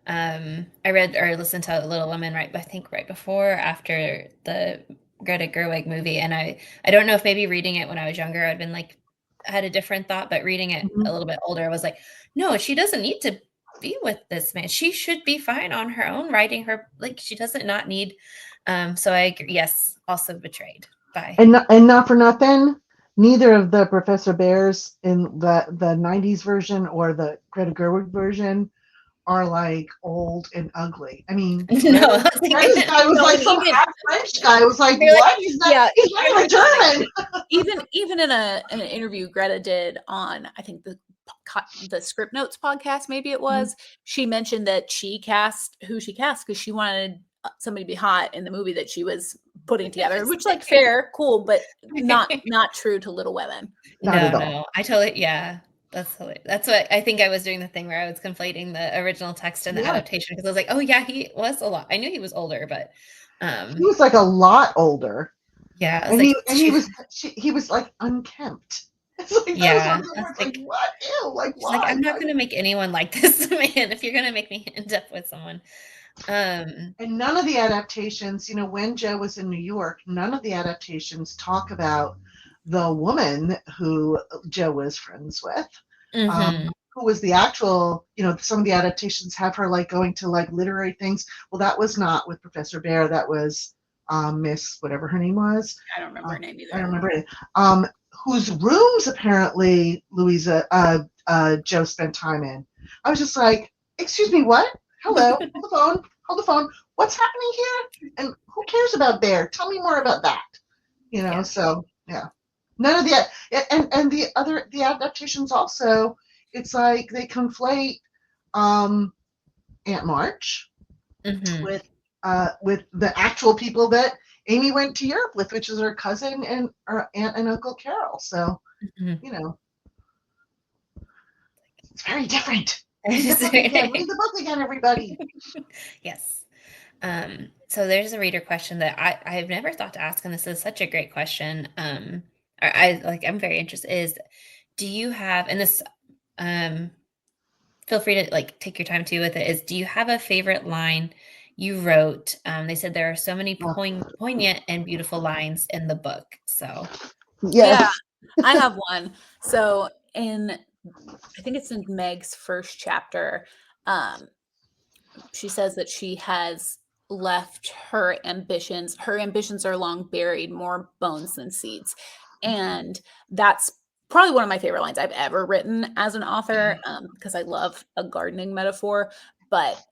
I read or listened to Little Women I think right before or after the Greta Gerwig movie, and I don't know if maybe reading it when I was younger I'd been like had a different thought, but reading it a Mhm. little bit older I was like, no, she doesn't need to be with this man. She should be fine on her own writing her, like she doesn't not need so I agree. Yes, also betrayed by And not for nothing, neither of the Professor Bears in the 90s version or the Greta Gerwig version are like old and ugly. I mean, no, I was Greta's thinking guy was No, like and some even half French guy. I was like, you're like, what? yeah, He's not even German. even in an interview Greta did on, I think the Script Notes podcast, maybe it was, she mentioned that she cast who she cast because she wanted somebody to be hot in the movie that she was putting together, which like fair, cool, but not true to Little Women. Not No, at all. no. I totally yeah. That's what I think I was doing the thing where I was conflating the original text and the Yeah. adaptation because I was like, "Oh yeah, he was a lot." I knew he was older, but He was like a lot older. yeah, I was And like, he was like unkempt. It's like that was one yeah, of the I was words like like what? Ew, like she's like, why? "I'm not gonna make anyone like this man if you're gonna make me end up with someone." And none of the adaptations, when Joe was in New York, none of the adaptations talk about the woman who Joe was friends with, Mhm. who was the actual, some of the adaptations have her like going to like literary things. Well, that was not with Professor Bear. That was Miss, whatever her name was. I don't remember her name I don't either. remember it. Um, whose rooms apparently Joe spent time in. I was just like, excuse me, what? Hello, hold the phone. What's happening here? And who cares about Bear? Tell me more about that. Yeah. So yeah. None of the the adaptations also, it's like they conflate um, Aunt March Mhm. with the actual people that Amy went to Europe with, which is her cousin and her aunt and Uncle Carol. So, Mhm. you know, it's very different. Read the book again. Read the book again, everybody. Yes. So there's a reader question that I've never thought to ask, and this is such a great question. I'm very interested is do you have and this um feel free to like take your time too with it is do you have a favorite line you wrote? They said there are so many poignant and beautiful lines in the book. So Yeah, Yes. I have one. So I think it's in Meg's first chapter. Um, she says that she has left her ambitions. Her ambitions are long buried, more bones than seeds. And that's probably one of my favorite lines I've ever written as an author, because I love a gardening metaphor. But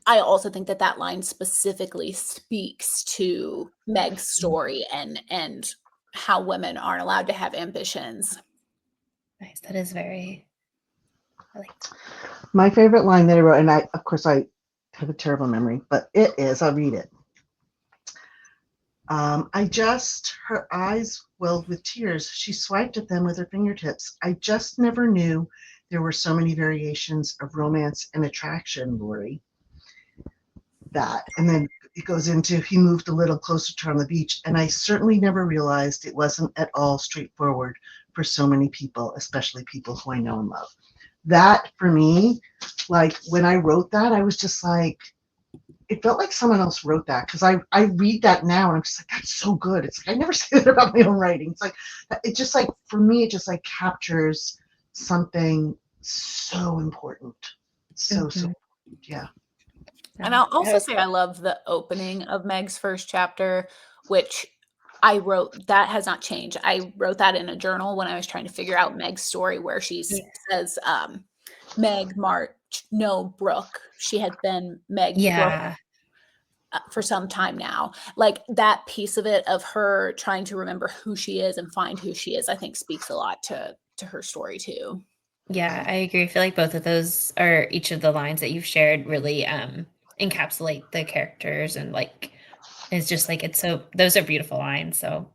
I also think that that line specifically speaks to Meg's story and how women aren't allowed to have ambitions. nice. That is very I like My favorite line that I wrote, and of course, I have a terrible memory, but I'll read it. Her eyes welled with tears. She swiped at them with her fingertips. I just never knew there were so many variations of romance and attraction, Lori. That. And then it goes into he moved a little closer to on the beach, and I certainly never realized it wasn't at all straightforward for so many people, especially people who I know and love. That for me, like when I wrote that, I was just like, it felt like someone else wrote that because I read that now and I'm just like, that's so good. It's like I never say that about my own writing. It's like it just like for me, it just like captures something so important. So yeah. And I'll That also was say I love the opening of Meg's first chapter, which I wrote. That has not changed. I wrote that in a journal when I was trying to figure out Meg's story, where she yeah. says, Meg March, no Brooke. She has been Meg Brooke Yeah. for some time now. Like that piece of it, of her trying to remember who she is and find who she is, I think speaks a lot to her story too. Yeah, I agree. I feel like both of those, or each of the lines that you've shared, really encapsulate the characters, and like it's just like it's so those are beautiful lines. So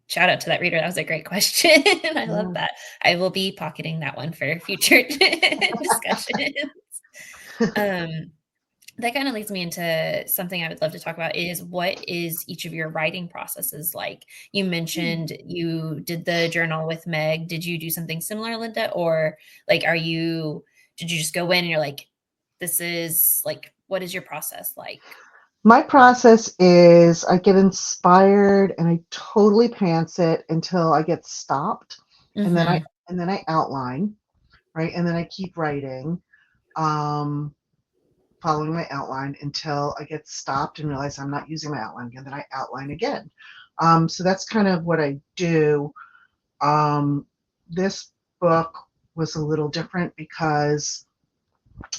shout out to that reader. That was a great question. I love that. I will be pocketing that one for future discussions. Um, that kind of leads me into something I would love to talk about is what is each of your writing processes like? You mentioned you did the journal with Meg. Did you do something similar, Linda? Or like, did you just go in and you're like, this is like, what is your process like? My process is I get inspired and I totally pants it until I get stopped, and then I Mm-hmm. and then I outline, right? And then I keep writing, um, following my outline until I get stopped and realize I'm not using my outline again. Then I outline again. So that's kind of what I do. Um, this book was a little different because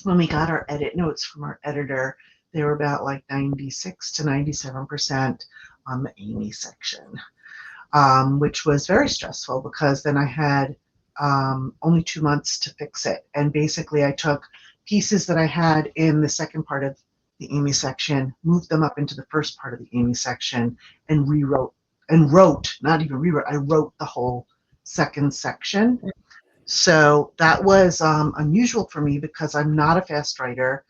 when we got our edit notes from our editor, they were about like 96 to 97% on the Amy section, which was very stressful because then I had only 2 months to fix it. And basically, I took pieces that I had in the second part of the Amy section, moved them up into the first part of the Amy section, and not even rewrote, I wrote the whole second section. So that was unusual for me because I'm not a fast writer.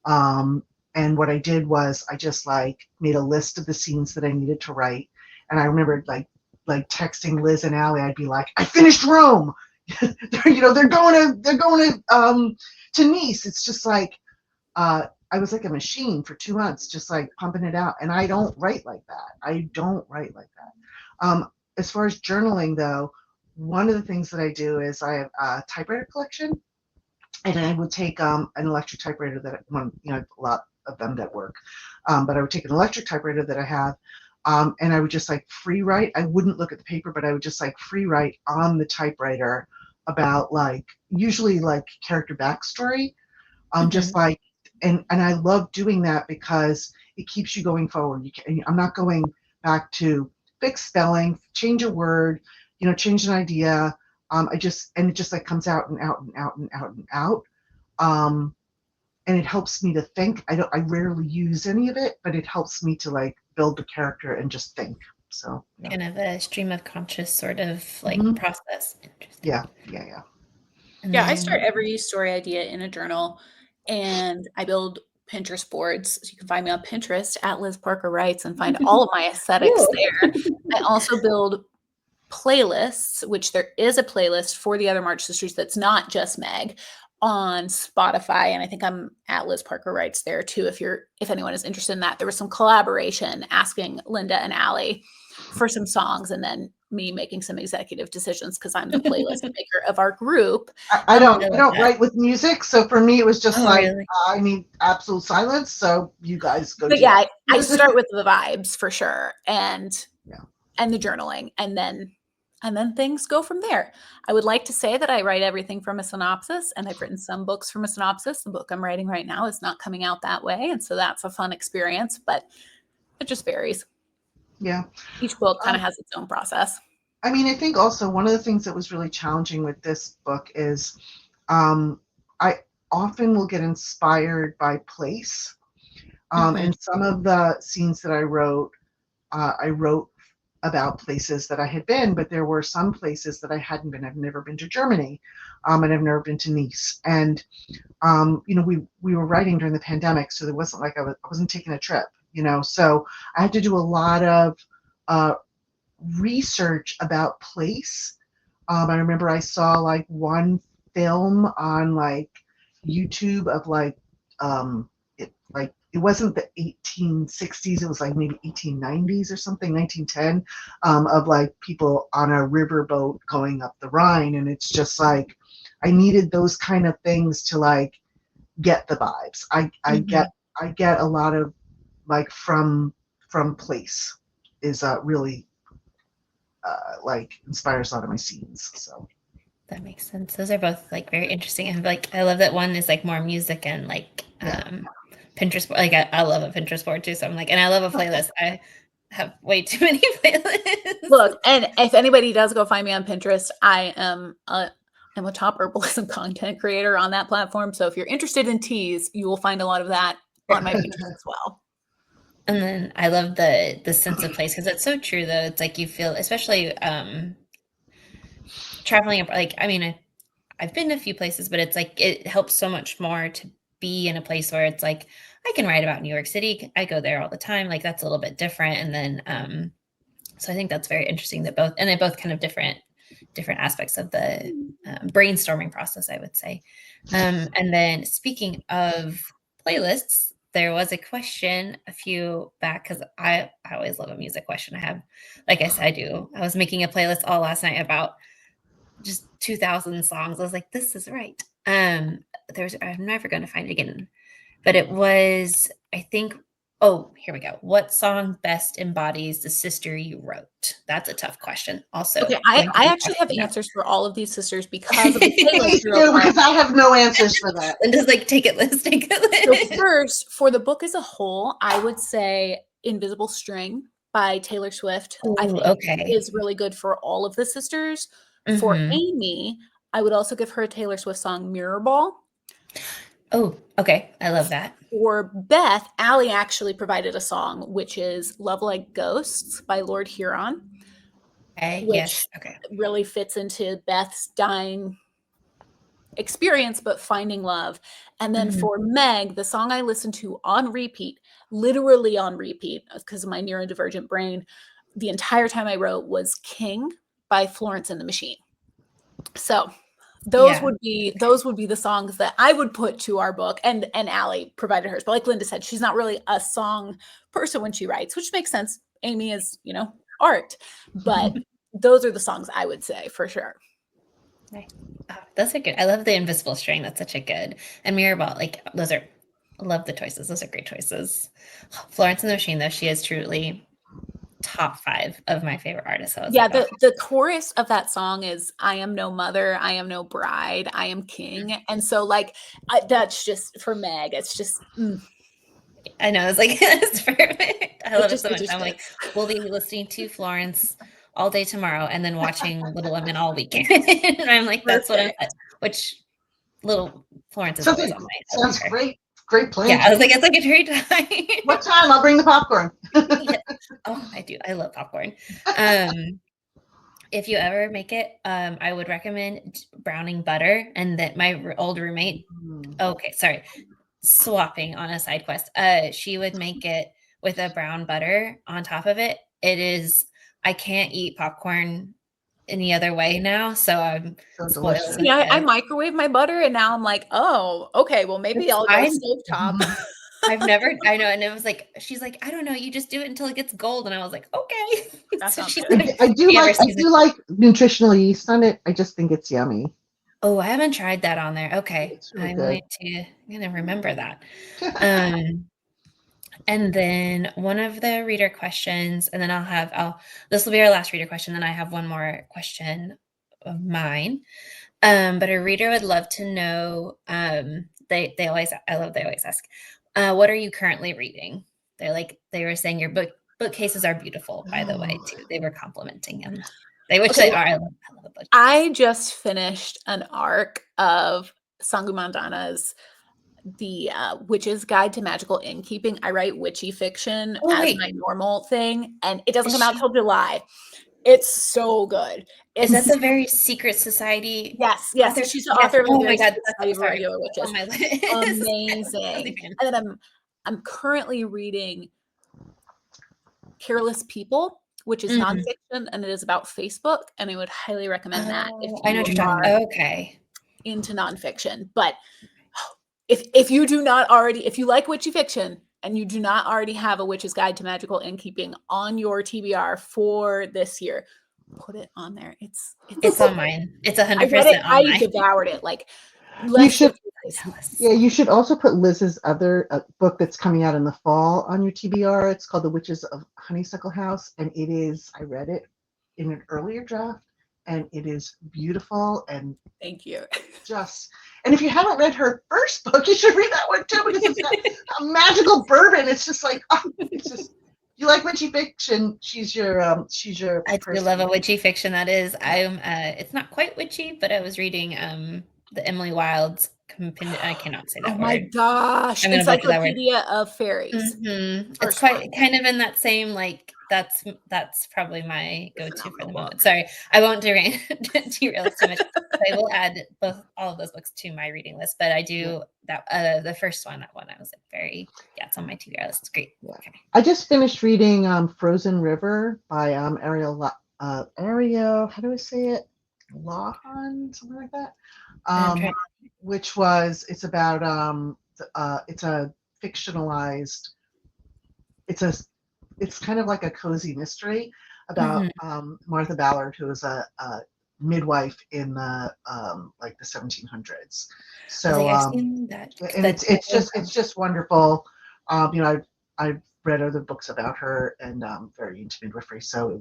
Um, and what I did was I just like made a list of the scenes that I needed to write. And I remembered like texting Liz and Allie, I'd be like, I finished Rome. They're going to Nice. It's just like I was like a machine for 2 months, just like pumping it out. And I don't write like that. I don't write like that. As far as journaling though, one of the things that I do is I have a typewriter collection, and I would take an electric typewriter that a lot of them that work, but I would take an electric typewriter that I have, and I would just like free write. I wouldn't look at the paper, but I would just like free write on the typewriter about like usually like character backstory, just Mm-hmm. like and I love doing that because it keeps you going forward. I'm not going back to fix spelling, change a word, change an idea. It just like comes out and out and out and out and out. Um, and it helps me to think. I rarely use any of it, but it helps me to like build the character and just think. So yeah. Kind of a stream of conscious sort of like Hmm. process. Interesting. Yeah. And Yeah, I start then, every story idea in a journal and I build Pinterest boards. So you can find me on Pinterest at Liz Parker Writes and find all of my aesthetics Ooh. there. I also build playlists, which there is a playlist for the other March Sisters that's not just Meg on Spotify. And I think I'm at Liz Parker Writes there too. If anyone is interested in that, there was some collaboration asking Linda and Allie for some songs and then me making some executive decisions because I'm the playlist maker of our group. I Um, don't I I love don't that. write with music, so for me it was just Oh, like really? I need absolute silence. So you guys go but do yeah, that. I start with the vibes for sure Yeah. and the journaling and then things go from there. I would like to say that I write everything from a synopsis, and I've written some books from a synopsis. The book I'm writing right now is not coming out that way, and so that's a fun experience, but it just varies. Yeah. Each book kind Um, of has its own process. I mean, I think also one of the things that was really challenging with this book is I often will get inspired by place. Mhm. And some of the scenes that I wrote about places that I had been, but there were some places that I hadn't been. I've never been to Germany, and I've never been to Nice. And we were writing during the pandemic, so there wasn't like I wasn't taking a trip. So I had to do a lot of research about place. I remember I saw like one film on like YouTube of like it wasn't the 1860s, it was like maybe 1890s or something, 1910, of like people on a riverboat going up the Rhine, and it's just like I needed those kind of things to like get the vibes. I get a lot of like from place is really like inspires a lot of my scenes. So That makes sense. Those are both like very interesting. And like I love that one is like more music and like Pinterest. Like I love a Pinterest board too. So I'm like, and I love a playlist. I have way too many playlists. Look, and if anybody does go find me on Pinterest, I'm a top herbalism content creator on that platform. So if you're interested in teas, you will find a lot of that on my Pinterest as well. And then I love the sense of place because it's so true though. It's like you feel, especially traveling. Like I mean, I've been to a few places, but it's like it helps so much more to be in a place where it's like I can write about New York City. I go there all the time. Like that's a little bit different. And then so I think that's very interesting that they both kind of different aspects of the brainstorming process, I would say. And then speaking of playlists, there was a question a few back because I always love a music question. Like I said, I was making a playlist all last night about just 2000 songs. I was like, this is right. I'm never going to find it again, but it was, I think, oh, here we go. What song best embodies the sister you wrote? That's a tough question. Also, okay, I actually have answers for all of these sisters because of the playlist. Because I have no answers for that. And just like take it list. So first, for the book as a whole, I would say "Invisible String" by Taylor Swift. Ooh, I think is really good for all of the sisters. Mm-hmm. For Amy, I would also give her a Taylor Swift song, "Mirror Ball." Oh, okay. I love that. For Beth, Allie actually provided a song, which is "Love Like Ghosts" by Lord Huron. Okay. Which yes. Okay. really fits into Beth's dying experience, but finding love. And then for Meg, the song I listened to on repeat, literally on repeat, because of my neurodivergent brain, the entire time I wrote was "King" by Florence and the Machine. So those would be the songs that I would put to our book, and Allie provided hers. But like Linda said, she's not really a song person when she writes, which makes sense. Amy is, art, but those are the songs I would say for sure. Nice. Oh, those are good. I love the Invisible String. That's such a good. And Mirrorball, like I love the choices. Those are great choices. Florence and the Machine, though, she is truly top 5 of my favorite artists. So yeah, the chorus of that song is "I am no mother, I am no bride, I am king." And so like that's just for Meg. It's just I know, it's like it's perfect. I love it so much. I'm like, we'll be listening to Florence all day tomorrow and then watching Little Women all weekend. And I'm like, that's what I'm which Little Florence is always on my sounds great plan. Yeah, I was like, it's like a great time. What time? I'll bring the popcorn. Yeah. Oh, I do. I love popcorn. If you ever make it, I would recommend browning butter. And that my old roommate, okay, sorry, swapping on a side quest. She would make it with a brown butter on top of it. I can't eat popcorn any other way now, so I'm spoiled. Yeah, I microwave my butter, and now I'm like, oh, okay, well maybe I'll go stovetop. I know, and it was like, she's like, I don't know, you just do it until it gets gold, and I was like, okay. I do like nutritional yeast on it. I just think it's yummy. Oh, I haven't tried that on there. Okay, really I'm gonna remember that. And then one of the reader questions, and then this will be our last reader question. Then I have one more question of mine. But a reader would love to know, they always ask, what are you currently reading? They were saying your bookcases are beautiful, by the way, too. They were complimenting him. They are. I love a book. I just finished an arc of Sangu Mandana's The Witch's Guide to Magical Innkeeping. I write witchy fiction as my normal thing, and it doesn't come out till July. It's so good. Is that the very secret society? Yes. She's the author of the Society of Regular Witches. On my list. Amazing. And then I'm currently reading Careless People, which is Mhm. nonfiction, and it is about Facebook, and I would highly recommend that if Oh, I know you what you're talking are about. Okay. into nonfiction. But if you do not already, if you like witchy fiction and you do not already have a Witch's Guide to Magical Innkeeping on your TBR for this year, put it on there. It's on mine. It's I read it, 100% on I mine. devoured it. Like, You let's should, just be nice. Jealous. yeah, you should also put Liz's other book that's coming out in the fall on your TBR. It's called The Witches of Honeysuckle House, and it is, I read it in an earlier draft, and it is beautiful and Thank you. just, and if you haven't read her first book, you should read that one too, because it's got a magical bourbon. It's just like, oh, it's just, you like witchy fiction, she's your I do person. love a witchy fiction that is. I'm it's not quite witchy, but I was reading the Emily Wilde's I cannot say Oh that my word. gosh. I'm gonna butcher that word. Encyclopedia of Fairies. It's First one. quite kind of in that same like that's probably my go-to for the Phenomenal moment. book. Sorry, I won't derail us too much. I will add all of those books to my reading list, but I do that the first one, that one I was like very it's on my TBR list. It's great. Yeah. Okay. I just finished reading Frozen River by Ariel, how do I say it? Lahan, something like that. I'm trying. Which was, it's about it's a fictionalized, it's a it's kind of like a cozy mystery about Mhm. Martha Ballard, who was a midwife in the like the 1700s. I was like, So I've seen that and it's just wonderful. You know, I've read other books about her, and very into midwifery, so it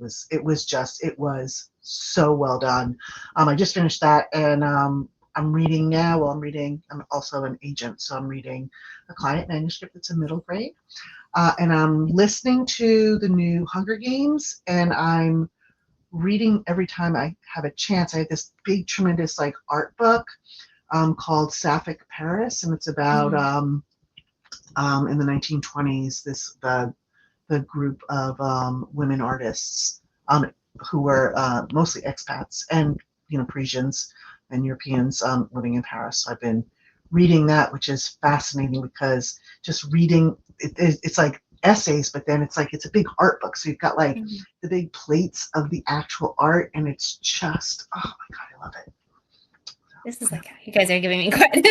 was so well done. I just finished that, and I'm reading now. Well, I'm also an agent, so I'm reading a client manuscript that's in middle grade, and I'm listening to the new Hunger Games, and I'm reading every time I have a chance. I have this big, tremendous like art book called Sapphic Paris, and it's about in the 1920s the group of women artists who were mostly expats and Parisians and Europeans living in Paris. So I've been reading that, which is fascinating because just reading it's like essays, but then it's like it's a big art book. So you've got like the big plates of the actual art, and it's just, oh my god, I love it. This is like, you guys are giving me quite.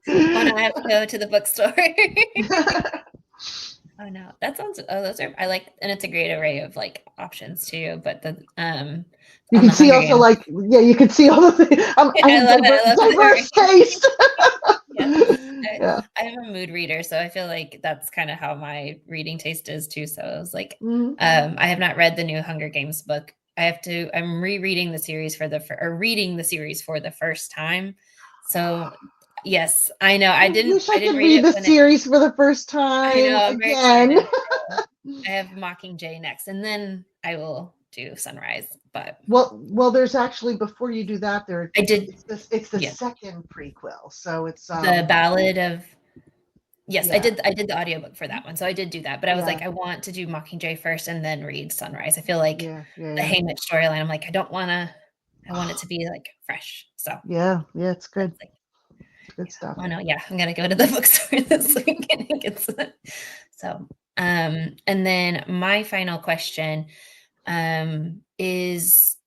Oh no, I have to go to the bookstore. Oh no, that sounds. Oh, those are. I like, and it's a great array of like options too. But the You on can the see Hunger also Games, like, yeah, you can see all the things. I I have love it. I love the diverse array. taste. Yeah, Yeah. I'm a mood reader, so I feel like that's kind of how my reading taste is too. So I was like, Mhm. I have not read the new Hunger Games book. I have to. I'm rereading the series or reading the series for the first time. So yes, I know. I wish I I didn't could read read it the when it. series for the first I time know. I'm very again. excited. So I have Mockingjay next, and then I will do Sunrise. But Well, there's actually, before you do that, I did, it's the yeah, second prequel. So it's the Ballad of. Yes, I yeah, did. I did the audiobook for that one, so I did do that. But I was yeah, like, I want to do Mockingjay first and then read Sunrise. I feel like yeah, the yeah, Haymitch storyline. I'm like, I don't want to. I want it yeah. to be like fresh. So Yeah, it's good. that's like, It's good stuff. oh no, yeah, I'm gonna go to the bookstore this week and get some. So, and then my final question, is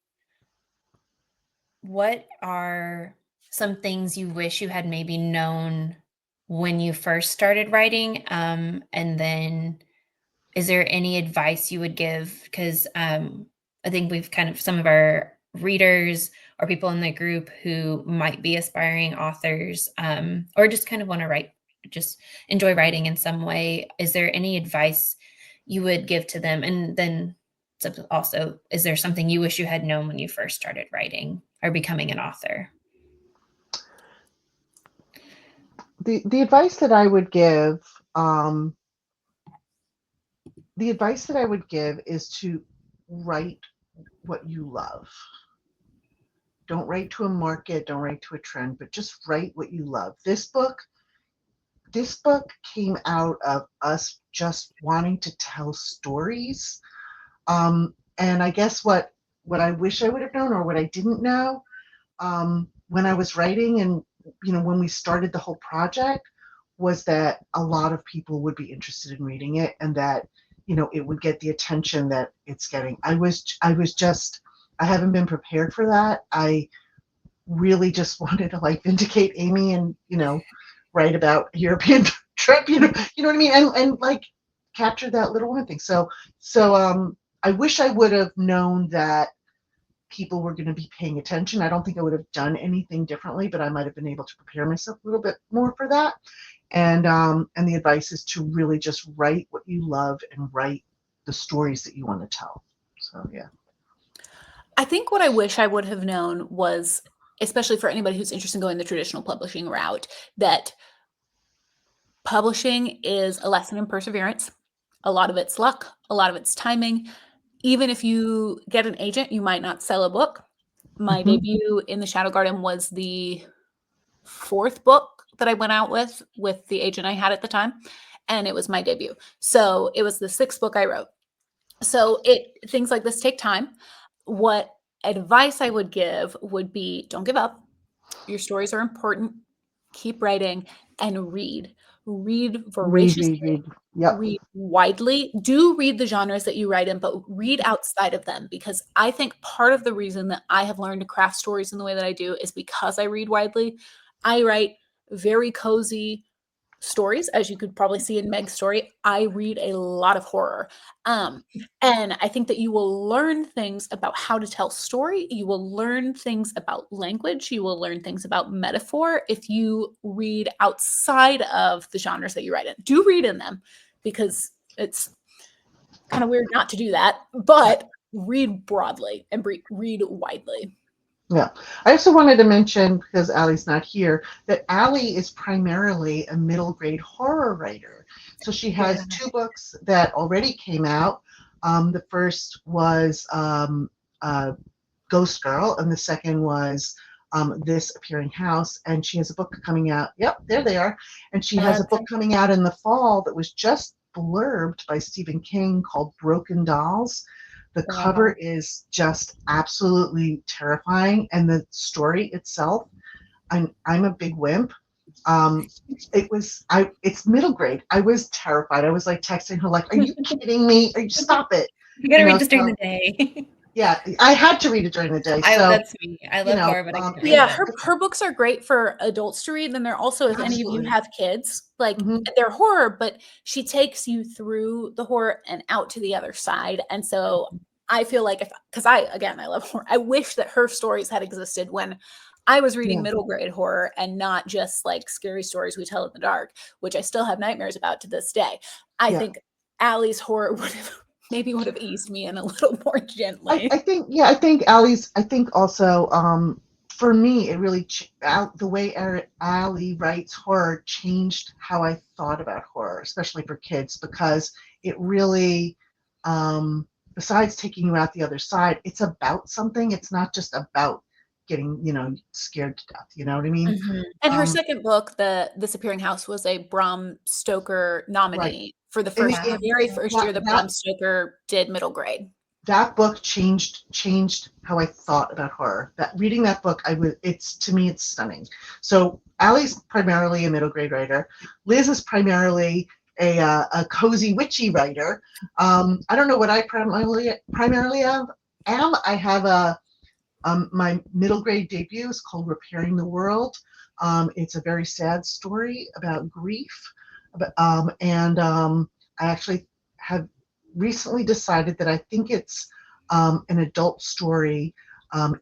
what are some things you wish you had maybe known when you first started writing? And then is there any advice you would give? Because I think we've kind of some of our readers or people in the group who might be aspiring authors or just kind of want to write, just enjoy writing in some way. Is there any advice you would give to them? And then also, is there something you wish you had known when you first started writing or becoming an author? The advice that I would give, um, the advice that I would give is to write what you love. Don't write to a market, don't write to a trend, but just write what you love. This book came out of us just wanting to tell stories. And I guess what I wish I would have known, or what I didn't know, when I was writing, and when we started the whole project, was that a lot of people would be interested in reading it, and that it would get the attention that it's getting. I haven't been prepared for that. I really just wanted to like vindicate Amy and, write about a European trip, you know what I mean? And like capture that Little Women thing. So I wish I would have known that people were going to be paying attention. I don't think I would have done anything differently, but I might have been able to prepare myself a little bit more for that. And the advice is to really just write what you love and write the stories that you want to tell. So yeah. I think what I wish I would have known was, especially for anybody who's interested in going the traditional publishing route, that publishing is a lesson in perseverance. A lot of it's luck, a lot of it's timing. Even if you get an agent, you might not sell a book. My debut in the Shadow Garden was the 4th book that I went out with the agent I had at the time, and it was my debut. So it was the 6th book I wrote. So things like this take time. What advice I would give would be, don't give up. Your stories are important. Keep writing and read. Read voraciously. Yep. Read widely. Do read the genres that you write in, but read outside of them, because I think part of the reason that I have learned to craft stories in the way that I do is because I read widely. I write very cozy stories, as you could probably see in Meg's story. I read a lot of horror. And I think that you will learn things about how to tell story. You will learn things about language. You will learn things about metaphor if you read outside of the genres that you write in. Do read in them, because it's kind of weird not to do that, but read broadly and read widely. Yeah. I also wanted to mention, because Allie's not here, that Allie is primarily a middle grade horror writer. So she has 2 books that already came out. The first was Ghost Girl, and the second was This Appearing House. And she has a book coming out. Yep, there they are. And she has a book coming out in the fall that was just blurbed by Stephen King called Broken Dolls. The cover is just absolutely terrifying, and the story itself, I'm a big wimp. It's middle grade. I was terrified. I was like texting her like, "Are you kidding me? Stop it!" You gotta read this during the day. Yeah, I had to read it during the day. That's me. I love horror, but I can't read it. Her books are great for adults to read. And they're also, if any of you have kids, like Mhm. they're horror, but she takes you through the horror and out to the other side. And so I feel like because I love horror. I wish that her stories had existed when I was reading middle grade horror, and not just like scary stories we tell in the dark, which I still have nightmares about to this day. I think Allie's horror would have eased me in a little more gently. I think Allie's. I think also for me, it really the way Allie writes horror changed how I thought about horror, especially for kids, because it really, besides taking you out the other side, it's about something. It's not just about getting scared to death. You know what I mean? And her second book, The Disappearing House, was a Bram Stoker nominee for the very first year that Bram Stoker did middle grade. That book changed how I thought about horror. Reading that book, to me it's stunning. So Allie's primarily a middle grade writer. Liz is primarily a cozy witchy writer. I don't know what I primarily am. I have my middle grade debut is called Repairing the World. It's a very sad story about grief. I actually have recently decided that I think it's an adult story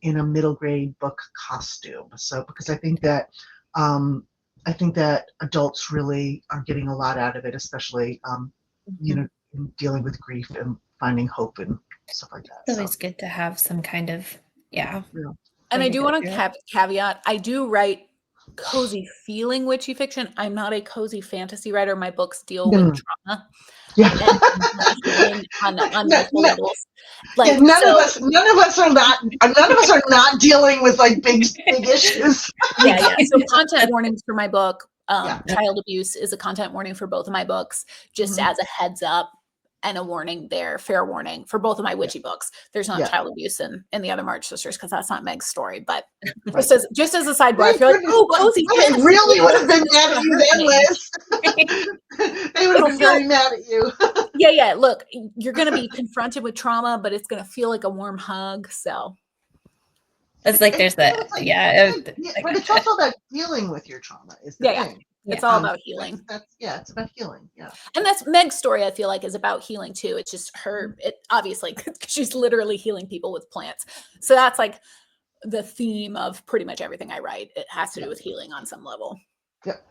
in a middle grade book costume. So because I think that adults really are getting a lot out of it, especially in dealing with grief and finding hope and stuff like that. It's always good to have some kind of And I do want to caveat, I do write cozy feeling witchy fiction. I'm not a cozy fantasy writer. My books deal with trauma. Yeah. on multiple levels. Like none of us are not dealing with like big issues. Yeah. So content warnings for my book. Child abuse is a content warning for both of my books, just as a heads up. and a warning there, fair warning for both of my witchy books. There's not Yeah. child abuse in the other March Sisters because that's not Meg's story. But Right. just as a sidebar, if Thank you're like, goodness. oh, cozy Well, they fantasy, really would have been this is mad at gonna you hurt then, me. Liz. They would have It'll been feel- very mad at you. Yeah. Look, you're gonna be confronted with trauma, but it's gonna feel like a warm hug. So It's like there's that, It's like- yeah. but it's also about dealing with your trauma is the Yeah. thing. it's all about healing. It's about healing. Yeah. And that's Meg's story, I feel like, is about healing too. It's just her, it obviously, she's literally healing people with plants. So that's like the theme of pretty much everything I write. It has to do with healing on some level. Yep.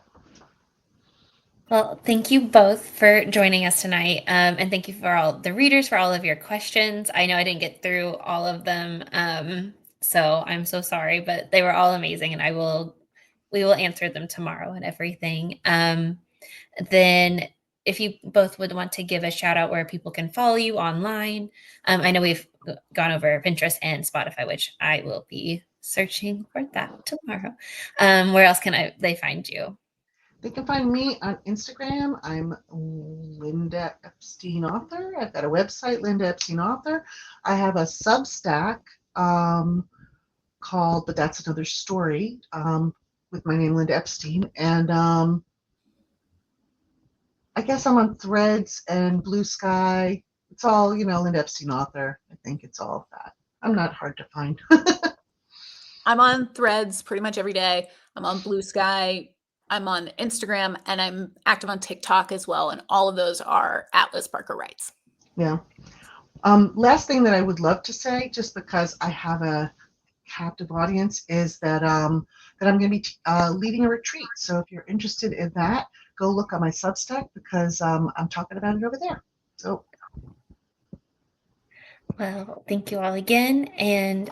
Well, thank you both for joining us tonight. And thank you for all the readers for all of your questions. I know I didn't get through all of them. So I'm so sorry, but they were all amazing, and we will answer them tomorrow and everything. Then if you both would want to give a shout out where people can follow you online. I know we've gone over Pinterest and Spotify, which I will be searching for that tomorrow. Where else can they find you? They can find me on Instagram. I'm Linda Epstein Author. I've got a website, Linda Epstein Author. I have a Substack called But That's Another Story with my name, Linda Epstein. And I guess I'm on Threads and Blue Sky. It's all, Linda Epstein Author. I think it's all that. I'm not hard to find. I'm on Threads pretty much every day. I'm on Blue Sky. I'm on Instagram, and I'm active on TikTok as well. And all of those are at Liz Parker Writes. Yeah. Last thing that I would love to say, just because I have a captive audience, is that I'm going to be leading a retreat. So if you're interested in that, go look on my Substack because I'm talking about it over there. So. Well, thank you all again. And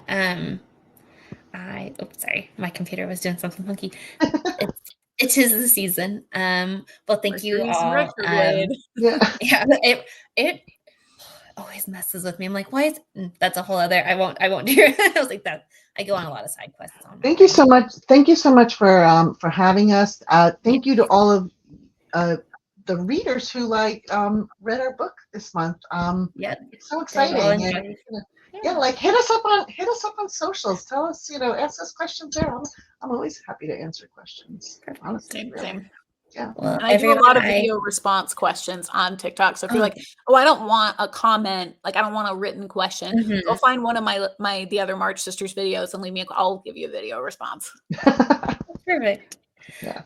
sorry, my computer was doing something funky. It is the season. Well, thank you all. Yeah. It always messes with me. I'm like, why is that's a whole other I won't do it. I was like that. I go on a lot of side quests. Thank you so much. Thank you so much for having us. Thank you to all of the readers who read our book this month. It's so exciting. Hit us up on socials. Tell us, ask us questions there. I'm always happy to answer questions. Honestly, Same. Yeah. Well, and I do a lot of video response questions on TikTok. So if you're like, oh, I don't want a comment, like I don't want a written question, go find one of the other March Sisters videos and leave me. I'll give you a video response. Perfect. Yeah.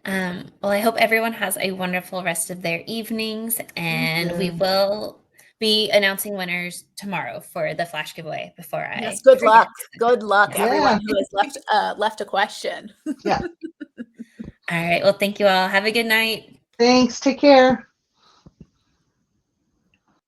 Well, I hope everyone has a wonderful rest of their evenings, and we will be announcing winners tomorrow for the flash giveaway before I. Yes, good luck. Good luck, everyone who has left a question. Yeah. All right. Well, thank you all. Have a good night. Thanks. Take care.